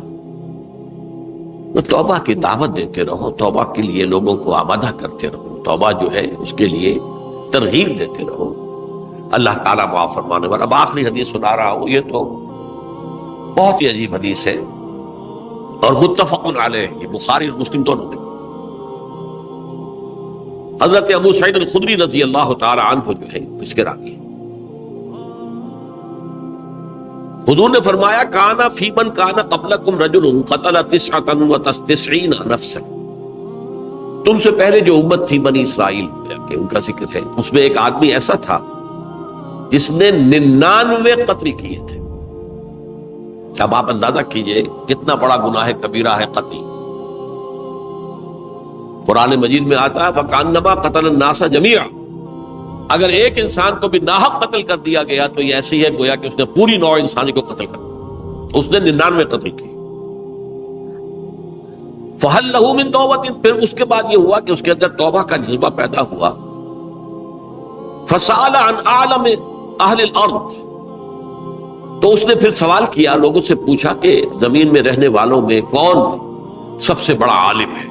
تو توبہ کی دعوت دیتے رہو، توبہ کے لیے لوگوں کو آمادہ کرتے رہو، توبہ جو ہے اس کے لیے ترغیب دیتے رہو، اللہ تعالیٰ معاف فرمانے والا۔ اب آخری حدیث سنا رہا ہوں، یہ تو بہت ہی عجیب حدیث ہے اور متفق علیہ، یہ بخاری اور مسلم دونوں نے۔ حضرت ابو سعید الخدری رضی اللہ تعالی عنہ جو ہے اس کے راوی، حضور نے فرمایا، کانا فی من کانا قبلکم رجل قتل 99 نفسا، تم سے پہلے جو امت تھی بنی اسرائیل کہ ان کا ذکر ہے، اس میں ایک آدمی ایسا تھا جس نے 99 قتل کیے تھے۔ اب آپ اندازہ کیجئے کتنا بڑا گناہ کبیرہ ہے قتل۔ قرآن مجید میں آتا ہے فَكَأَنَّمَا قَتَلَ النَّاسَ جَمِيعًا، اگر ایک انسان کو بھی ناحق قتل کر دیا گیا تو یہ ایسی ہے گویا کہ اس نے پوری نوع انسانی کو قتل کر دیا، اس نے 99 قتل کی۔ فَهَلْ لَهُ مِن تَوْبَةٍ، پھر اس کے بعد یہ ہوا کہ اس کے اندر توبہ کا جذبہ پیدا ہوا۔ فَسَأَلَ عَنْ أَعْلَمِ أَهْلِ الْأَرْضِ، تو اس نے پھر سوال کیا، لوگوں سے پوچھا کہ زمین میں رہنے والوں میں کون سب سے بڑا عالم ہے۔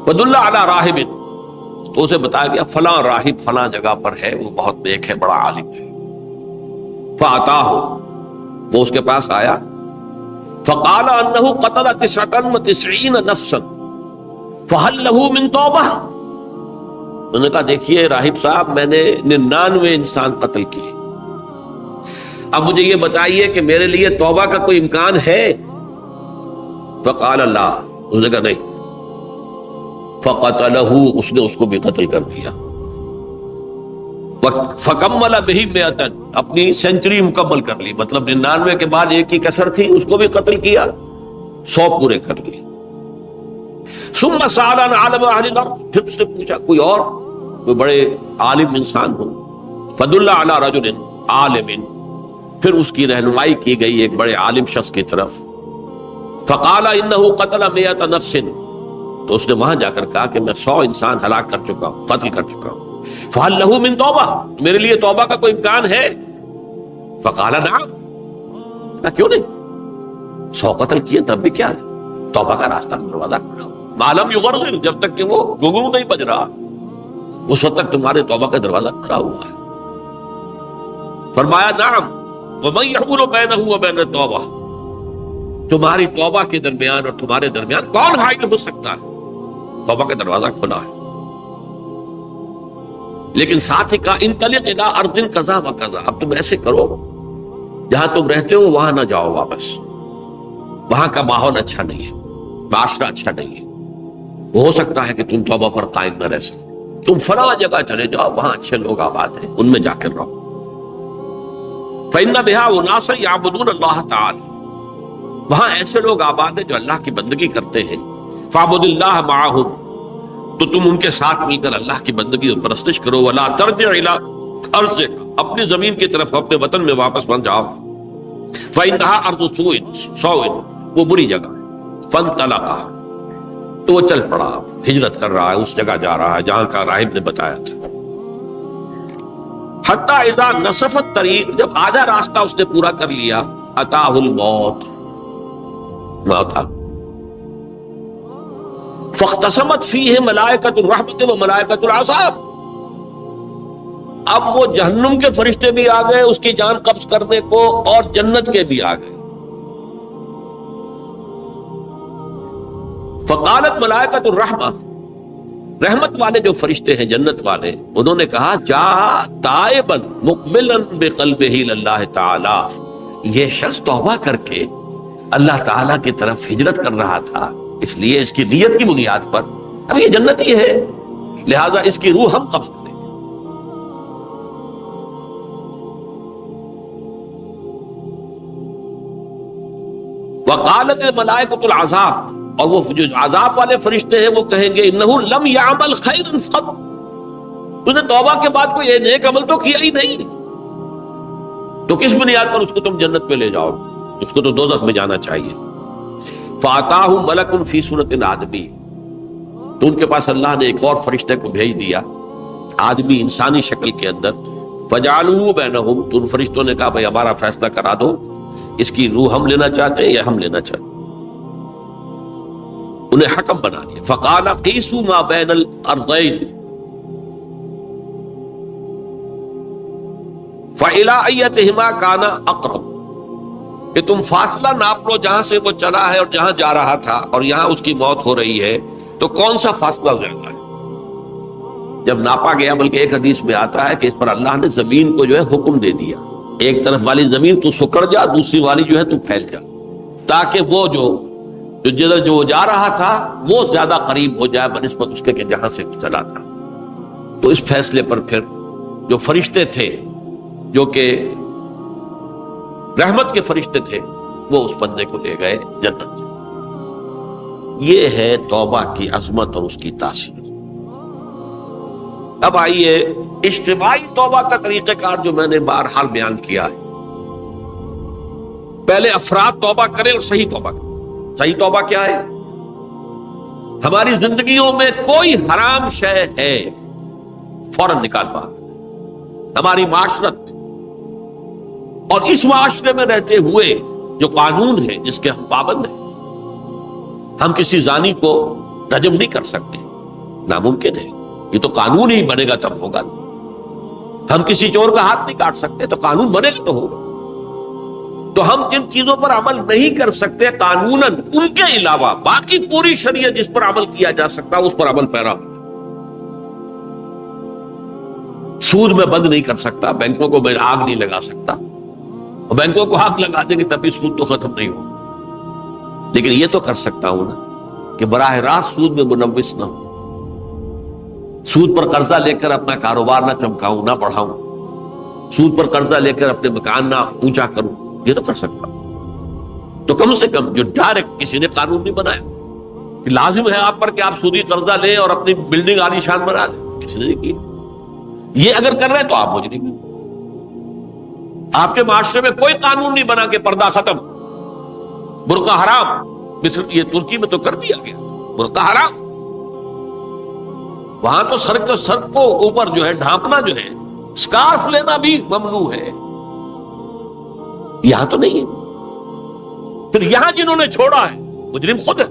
فَدُلَّ عَلَىٰ رَاهِبٍ، تو اسے بتایا گیا فلاں راہب فلاں جگہ پر ہے، وہ بہت نیک ہے، بڑا عالم ہے۔ فَأَتَاهُ، وہ اس کے پاس آیا، فَقَالَ أَنَّهُ قَتَلَ 99 نَفْسًا فَهَلْ لَهُ مِن تَوْبَةٍ، انہوں نے کہا دیکھیے راہب صاحب، میں نے 99 انسان قتل کیے، اب مجھے یہ بتائیے کہ میرے لیے توبہ کا کوئی امکان ہے؟ فقال لا، اس نے کہا نہیں۔ فقتلہ، اس نے اس کو بھی قتل کر دیا۔ فکمل بہ 100، اپنی سینچری مکمل کر لی، مطلب 99 کے بعد ایک ہی کسر تھی، اس کو بھی قتل کیا، 100 پورے کر لیے۔ ثم سأل عن عالم اہل الارض، پھر اس نے پوچھا کوئی اور کوئی بڑے عالم انسان ہو۔ فدل علی رجل عالم، پھر اس کی رہنمائی کی گئی ایک بڑے عالم شخص کی طرف۔ فقال انه قتل 100 نفس، تو اس نے وہاں جا کر کہا کہ میں 100 انسان ہلاک کر چکا ہوں، قتل کر چکا ہوں۔ فهل له من توبہ، میرے لیے توبہ کا کوئی امکان ہے؟ فقال نعم، کیوں نہیں، 100 قتل کیے تب بھی کیا ہے، توبہ کا راستہ دروازہ کھلا، معلوم یغرغر، جب تک کہ وہ گھنگرو نہیں بج رہا اس وقت تک تمہارے توبہ کا دروازہ کھلا ہوا ہے۔ فرمایا نعم، وَمَن يَحُولُ بَيْنَهُ وَبَيْنَ التَّوْبَةِ، تمہاری توبہ کے درمیان اور تمہارے درمیان کون حائل ہو سکتا ہے، توبہ کا دروازہ کھلا ہے۔ لیکن ساتھ ہی کہا انطلق الی ارض کذا و کذا، اب تم ایسے کرو جہاں تم رہتے ہو وہاں نہ جاؤ واپس، وہاں کا ماحول اچھا نہیں ہے، معاشرہ اچھا نہیں ہے، ہو سکتا ہے کہ تم توبہ پر قائم نہ رہ سکو، تم فلاں جگہ چلے جاؤ، وہاں اچھے لوگ آباد ہیں، ان میں جا کر رہو۔ فإن بها أناسا يعبدون اللہ تعالی، وہاں ایسے لوگ آباد ہیں جو اللہ کی بندگی کرتے ہیں۔ فاعبد اللہ معهم، تو تم ان کے ساتھ مل کر اللہ کی بندگی اور پرستش کرو۔ ولا ترجع الى ارضک، اپنی زمین کی طرف اپنے وطن میں واپس بن جاؤ۔ فإنها ارض سوء، وہ بری جگہ ہے۔ فانطلقا، تو وہ چل پڑا، ہجرت کر رہا ہے، اس جگہ جا رہا ہے جہاں کا راہب نے بتایا تھا۔ حتی اذا نصف الطریق، جب آدھا راستہ اس نے پورا کر لیا، اتاہ الموت، موت آ، فاختصمت فیہ ملائکۃ الرحمت و ملائکۃ العذاب. اب وہ جہنم کے فرشتے بھی آ گئے اس کی جان قبض کرنے کو، اور جنت کے بھی آ گئے. فقالت ملائکۃ الرحمہ، رحمت والے جو فرشتے ہیں جنت والے، انہوں نے کہا جا تائبا مقبلا بقلبہ اللہ تعالی، یہ شخص توبہ کر کے اللہ تعالیٰ کی طرف ہجرت کر رہا تھا، اس لیے اس کی نیت کی بنیاد پر اب یہ جنتی ہے، لہذا اس کی روح ہم قبض کریں. وقالت الملائکۃ العذاب، اور وہ جو عذاب والے فرشتے ہیں وہ کہیں گے انہ لم یعمل خیرا قط، تو نے توبہ کے بعد کوئی نیک عمل تو کیا ہی نہیں، تو کس بنیاد پر اس کو تم جنت میں لے جاؤ، اس کو تو دوزخ میں جانا چاہیے. فاتاہ ملک فی صورت آدمی، تو ان کے پاس اللہ نے ایک اور فرشتے کو بھیج دیا آدمی انسانی شکل کے اندر. فجعلوا بینہم، تو ان فرشتوں نے کہا بھائی ہمارا فیصلہ کرا دو، اس کی روح ہم لینا چاہتے ہیں یا ہم لینا چاہتے ہیں. انہیں حکم بنا دیا. فقال قیسوا ما بین الارضین فإلی ایتہما کان اقرب، کہ تم فاصلہ ناپ لو جہاں سے وہ چلا ہے اور جہاں جا رہا تھا، اور یہاں اس کی موت ہو رہی ہے، تو کون سا فاصلہ زیادہ ہے. جب ناپا گیا، بلکہ ایک حدیث میں آتا ہے کہ اس پر اللہ نے زمین کو جو ہے حکم دے دیا، ایک طرف والی زمین تو سکڑ جا، دوسری والی جو ہے تو پھیل جا، تاکہ وہ جو جدھر جو جا رہا تھا وہ زیادہ قریب ہو جائے بنسبت اس کے کہ جہاں سے چلا تھا. تو اس فیصلے پر پھر جو فرشتے تھے جو کہ رحمت کے فرشتے تھے وہ اس بندے کو لے گئے جنت. یہ ہے توبہ کی عظمت اور اس کی تاثیر. اب آئیے اجتماعی توبہ کا طریقہ کار جو میں نے بہرحال بیان کیا ہے. پہلے افراد توبہ کریں اور صحیح توبہ کریں. صحیح توبہ کیا ہے؟ ہماری زندگیوں میں کوئی حرام شے ہے فوراً نکال پا ہماری معاشرت میں، اور اس معاشرے میں رہتے ہوئے جو قانون ہے جس کے ہم پابند ہیں. ہم کسی زانی کو رجم نہیں کر سکتے، ناممکن ہے، یہ تو قانون ہی بنے گا تب ہوگا. ہم کسی چور کا ہاتھ نہیں کاٹ سکتے، تو قانون بنے گا تو ہوگا. تو ہم جن چیزوں پر عمل نہیں کر سکتے قانوناً، ان کے علاوہ باقی پوری شریعت جس پر عمل کیا جا سکتا اس پر عمل پیرا. سود میں بند نہیں کر سکتا، بینکوں کو میں آگ نہیں لگا سکتا، اور بینکوں کو آگ لگا دیں گے تب بھی سود تو ختم نہیں ہوگا. لیکن یہ تو کر سکتا ہوں نا کہ براہ راست سود میں ملوث نہ ہوں، سود پر قرضہ لے کر اپنا کاروبار نہ چمکاؤں نہ بڑھاؤں، سود پر قرضہ لے کر اپنے مکان نہ اونچا کروں، یہ تو کر سکتا ہوں. تو کم سے کم جو ڈائریکٹ کسی نے قانون نہیں بنایا کہ لازم ہے آپ پر کہ آپ سودی قرضہ لیں اور اپنی بلڈنگ عالی شان بنا دیں، کسی نے نہیں کی. یہ اگر کر رہے ہیں تو آپ مجرم ہیں. آپ کے معاشرے میں کوئی قانون نہیں بنا کہ پردہ ختم، برقع حرام. مصر یہ ترکی میں تو کر دیا گیا برقع حرام. وہاں تو سر کو اوپر جو ہے ڈھانپنا جو ہے، سکارف لینا بھی ممنوع ہے. یہاں تو نہیں ہے. پھر یہاں جنہوں نے چھوڑا ہے مجرم خود ہے.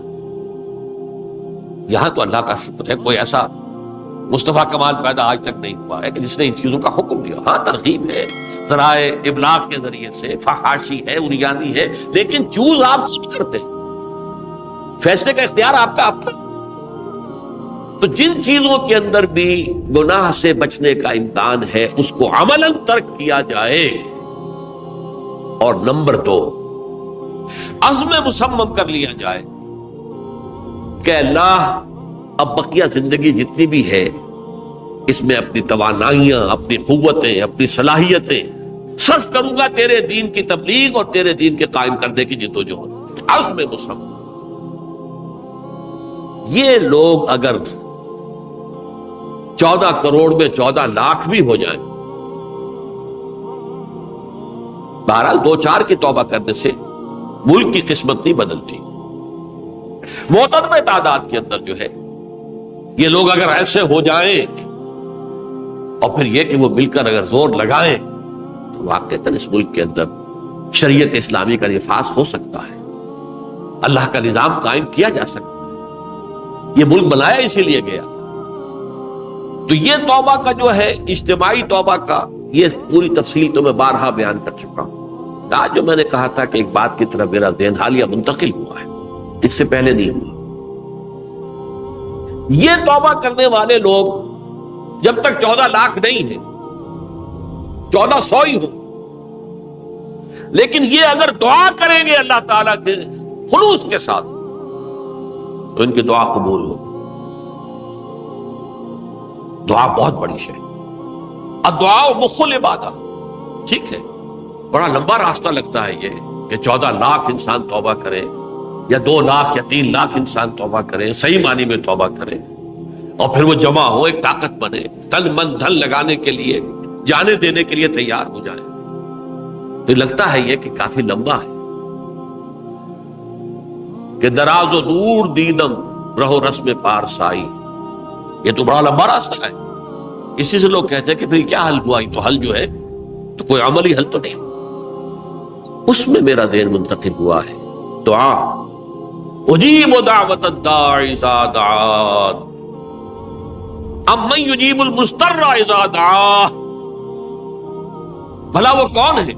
یہاں تو اللہ کا شکر ہے کوئی ایسا مصطفیٰ کمال پیدا آج تک نہیں ہوا ہے کہ جس نے ان چیزوں کا حکم دیا. ہاں ترغیب ہے ذرائع ابلاغ کے ذریعے سے، فحاشی ہے، اریانی ہے، لیکن چوز آپ خود کرتے ہیں، فیصلے کا اختیار آپ کا اپنا. تو جن چیزوں کے اندر بھی گناہ سے بچنے کا امکان ہے اس کو عملاً ترک کیا جائے. اور نمبر 2، عزم مصمم کر لیا جائے کہ اللہ اب بقیہ زندگی جتنی بھی ہے اس میں اپنی توانائیاں، اپنی قوتیں، اپنی صلاحیتیں صرف کروں گا تیرے دین کی تبلیغ اور تیرے دین کے قائم کرنے کی جدوجہد. عزم مصمم. یہ لوگ اگر 14 کروڑ میں 14 لاکھ بھی ہو جائیں، بہرحال 2-4 کی توبہ کرنے سے ملک کی قسمت نہیں بدلتی. معتدل تعداد کے اندر جو ہے یہ لوگ اگر ایسے ہو جائیں اور پھر یہ کہ وہ مل کر اگر زور لگائیں تو واقعتاً اس ملک کے اندر شریعت اسلامی کا نفاذ ہو سکتا ہے، اللہ کا نظام قائم کیا جا سکتا ہے. یہ ملک بنایا اسی لیے گیا. تو یہ توبہ کا جو ہے اجتماعی توبہ کا یہ پوری تفصیل تو میں بارہا بیان کر چکا ہوں. آج جو میں نے کہا تھا کہ ایک بات کی طرف میرا ذہن حالیہ منتقل ہوا ہے، اس سے پہلے نہیں ہوا. یہ توبہ کرنے والے لوگ جب تک 14 لاکھ نہیں ہیں، 1400 ہی ہو، لیکن یہ اگر دعا کریں گے اللہ تعالیٰ کے خلوص کے ساتھ تو ان کی دعا قبول ہوگی. دعا بہت بڑی شے. الدعاء مخ العبادہ. ٹھیک ہے، بڑا لمبا راستہ لگتا ہے یہ کہ 14 لاکھ انسان توبہ کرے یا 2 لاکھ یا 3 لاکھ انسان توبہ کرے، صحیح معنی میں توبہ کرے، اور پھر وہ جمع ہو، ایک طاقت بنے، تن من دھن لگانے کے لیے، جانے دینے کے لیے تیار ہو جائے. تو لگتا ہے یہ کہ کافی لمبا ہے کہ دراز و دور دیدم رہو رسم پارسائی. یہ تو بڑا لمبا راستہ ہے. اسی سے لوگ کہتے ہیں کہ پھر کیا حل ہوا؟ تو حل جو ہے تو کوئی عملی حل تو نہیں. اس میں میرا ذہن منتقل ہوا ہے دعا. اجیب دعوت الداعی اذا دعان امن یجیب المضطر اذا دعا. بھلا وہ کون ہے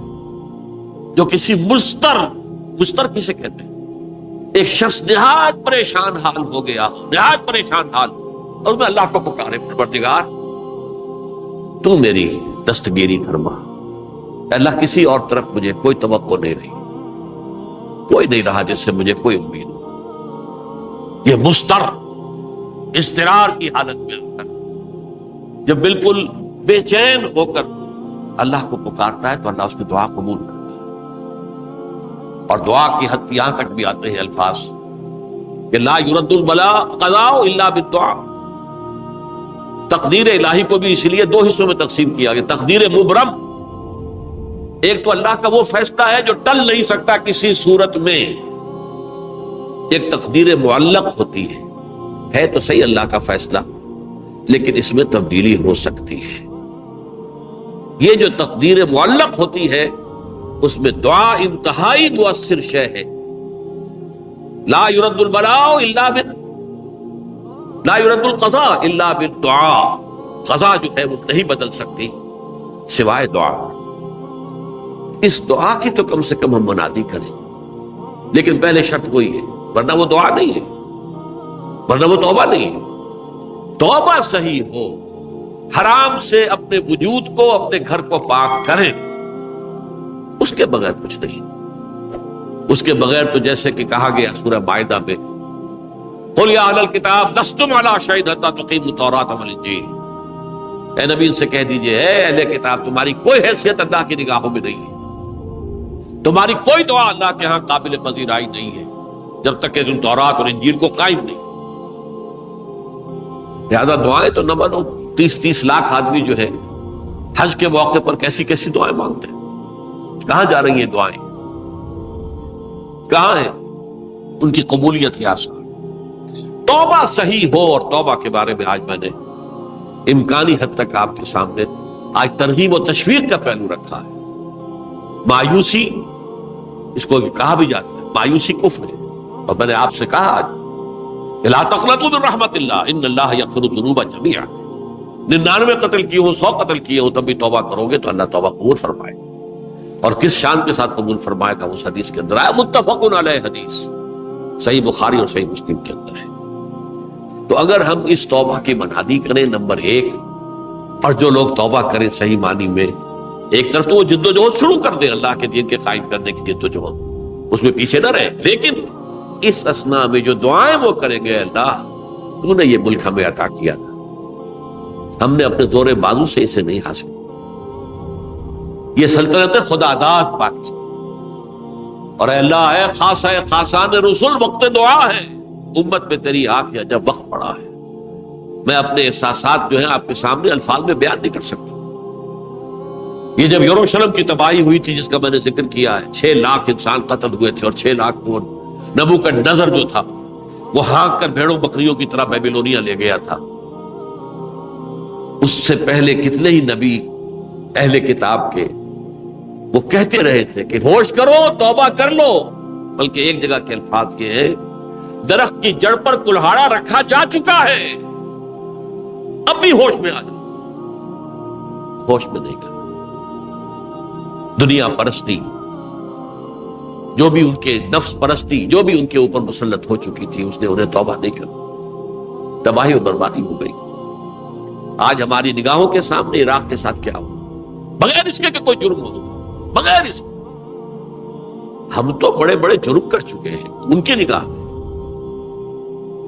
جو کسی مضطر کسے کہتے ہیں؟ ایک شخص نہایت پریشان حال ہو گیا، نہایت پریشان حال، اور میں اللہ کو پکارے، پروردگار تو میری دستگیری فرما. اللہ کسی اور طرف مجھے کوئی توقع نہیں رہی، کوئی نہیں رہا جس سے مجھے کوئی امید ہو. یہ مضطر اضطرار کی حالت میں جب بالکل بے چین ہو کر اللہ کو پکارتا ہے تو اللہ اس کی دعا قبول کرتا ہے. اور دعا کی حد یہاں تک بھی آتے ہیں الفاظ کہ لا یرد البلاء قضاء الا بالدعاء. تقدیر الہی کو بھی اس لیے 2 حصوں میں تقسیم کیا گیا. تقدیر مبرم، ایک تو اللہ کا وہ فیصلہ ہے جو ٹل نہیں سکتا کسی صورت میں. ایک تقدیر معلق ہوتی ہے تو صحیح اللہ کا فیصلہ، لیکن اس میں تبدیلی ہو سکتی ہے. یہ جو تقدیر معلق ہوتی ہے اس میں دعا انتہائی مؤثر شے ہے. لا يرد البلاء الا لا يرد القضاء الا بالدعاء. قضا جو ہے وہ نہیں بدل سکتی سوائے دعا. اس دعا کی تو کم سے کم ہم منادی کریں، لیکن پہلے شرط وہی ہے، ورنہ وہ دعا نہیں ہے، ورنہ وہ توبہ نہیں ہے. توبہ صحیح ہو، حرام سے اپنے وجود کو، اپنے گھر کو پاک کریں، اس کے بغیر کچھ نہیں. اس کے بغیر تو جیسے کہ کہا گیا سورہ مائدہ میں قل یا اہل الکتاب لستم علی شیء حتی تقیموا التوراۃ والانجیل. اے نبی ان سے کہہ دیجئے، اے اہل کتاب تمہاری کوئی حیثیت اللہ کی نگاہوں میں نہیں ہے، تمہاری کوئی دعا اللہ کے ہاں قابل پذیرائی نہیں ہے جب تک کہ تم تورات اور انجیل کو قائم نہیں. لہذا دعائیں تو نہ بنو. 30 لاکھ آدمی جو ہے حج کے موقع پر کیسی کیسی دعائیں مانگتے ہیں. کہاں جا رہی ہیں دعائیں؟ کہاں ہیں ان کی قبولیت کے آثار؟ توبہ صحیح ہو. اور توبہ کے بارے میں آج میں نے امکانی حد تک آپ کے سامنے آج ترغیب و تشویق کا پہلو رکھا ہے. مایوسی اس کو کہا بھی جاتا ہے، مایوسی کفر ہے. اور میں نے آپ سے کہا آج لا تقنطوا من رحمت اللہ ان اللہ یغفر الذنوب جميعا. 99 قتل کیے ہو، 100 قتل کیے ہو، تب بھی توبہ کرو گے تو اللہ توبہ قبول فرمائے. اور کس شان کے ساتھ قبول فرمائے گا اس حدیث کے اندر آیا، متفق علیہ حدیث صحیح بخاری اور صحیح مسلم کے اندر ہے. تو اگر ہم اس توبہ کی منادی کریں نمبر 1، اور جو لوگ توبہ کریں صحیح معنی میں، ایک طرف تو وہ جد و جہد شروع کر دیں اللہ کے دین کے قائم کرنے کی جد و جہد، اس میں پیچھے نہ رہے، لیکن اس اثناء میں جو دعائیں وہ کریں گے، اللہ تو نے یہ ملک ہمیں عطا کیا تھا، ہم نے اپنے زور بازو سے اسے نہیں حاصل، یہ سلطنت خدا داد پاکستان، اور اے اللہ اے خاص ہے خاصان رسول وقت دعا ہے، امت میں تیری آنکھ یا جب وقت پڑا ہے. میں اپنے احساسات جو ہیں آپ کے سامنے الفاظ میں بیان نہیں کر سکتا. یہ جب یروشلم کی تباہی ہوئی تھی جس کا میں نے ذکر کیا ہے، 6 لاکھ انسان قتل ہوئے تھے، اور 6 لاکھ کو نبوکدنضر جو تھا وہ ہانک کر بھیڑوں بکریوں کی طرح بیبلونیا لے گیا تھا. اس سے پہلے کتنے ہی نبی اہل کتاب کے وہ کہتے رہے تھے کہ ہوش کرو، توبہ کر لو، بلکہ ایک جگہ کے الفاظ کے ہیں درخت کی جڑ پر کلہاڑا رکھا جا چکا ہے، اب بھی ہوش میں آ جائے، ہوش میں نہیں کر۔ دنیا پرستی، جو بھی ان کے نفس پرستی جو بھی ان کے اوپر مسلط ہو چکی تھی، اس نے انہیں توبہ نہیں کر، تباہی اور بربادی ہو گئی۔ آج ہماری نگاہوں کے سامنے عراق کے ساتھ کیا ہو، بغیر اس کے کہ کوئی جرم ہو، بغیر اس کے ہم تو بڑے بڑے جرم کر چکے ہیں ان کی نگاہ میں۔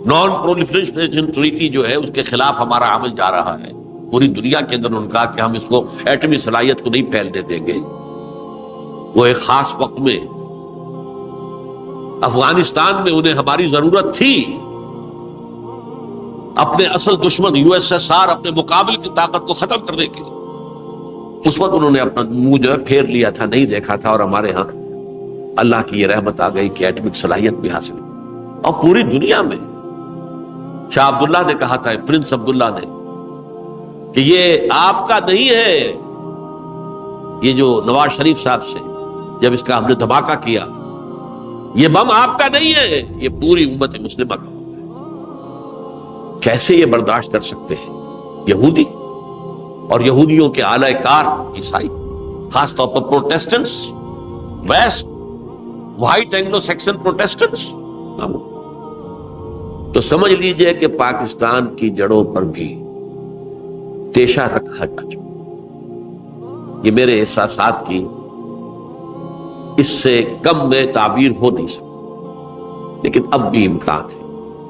نان پرولیفریشن ٹریٹی جو ہے اس کے خلاف ہمارا عمل جا رہا ہے پوری دنیا کے اندر۔ ان کا کہ ہم اس کو ایٹمی صلاحیت کو نہیں پھیلنے دیں گے۔ وہ ایک خاص وقت میں افغانستان میں انہیں ہماری ضرورت تھی، اپنے اصل دشمن یو ایس ایس آر اپنے مقابل کی طاقت کو ختم کرنے کے لیے، اس وقت انہوں نے اپنا منہ جو ہے پھیر لیا تھا، نہیں دیکھا تھا، اور ہمارے ہاں اللہ کی یہ رحمت آ گئی کہ ایٹمک صلاحیت بھی حاصل ہوئی۔ اور پوری دنیا میں شاہ عبداللہ نے کہا تھا، پرنس عبداللہ نے، کہ یہ آپ کا نہیں ہے، یہ جو نواز شریف صاحب سے جب اس کا ہم نے دھماکہ کیا، یہ بم آپ کا نہیں ہے، یہ پوری امت مسلمہ کا۔ کیسے یہ برداشت کر سکتے ہیں یہودی اور یہودیوں کے اعلی کار عیسائی، خاص طور پر Protestants, west white Anglo Saxon Protestants? تو سمجھ لیجئے کہ پاکستان کی جڑوں پر بھی تیشہ رکھا جا چکا۔ یہ میرے احساسات کی اس سے کم میں تعبیر ہو نہیں سکتی، لیکن اب بھی امکان ہے،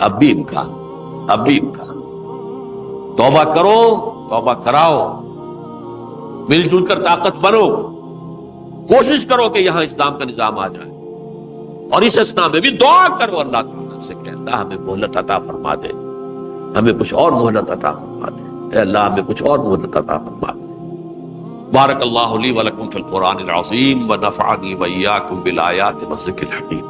اب بھی امکان، اب بھی امکان۔ توبہ کرو، توبہ کراؤ، مل جل کر طاقت بنو، کوشش کرو کہ یہاں اسلام کا نظام آ جائے، اور اس اسنا میں بھی دعا کرو اللہ تعالیٰ سے کہ اللہ ہمیں مہلت عطا فرما دے، ہمیں کچھ اور مہلت عطا فرما دے، اے اللہ ہمیں کچھ اور مہلت عطا فرما دے۔ بارک اللہ لی ولکم فی القرآن العظیم ونفعنی وإیاکم بالآیات والذکر الحکیم۔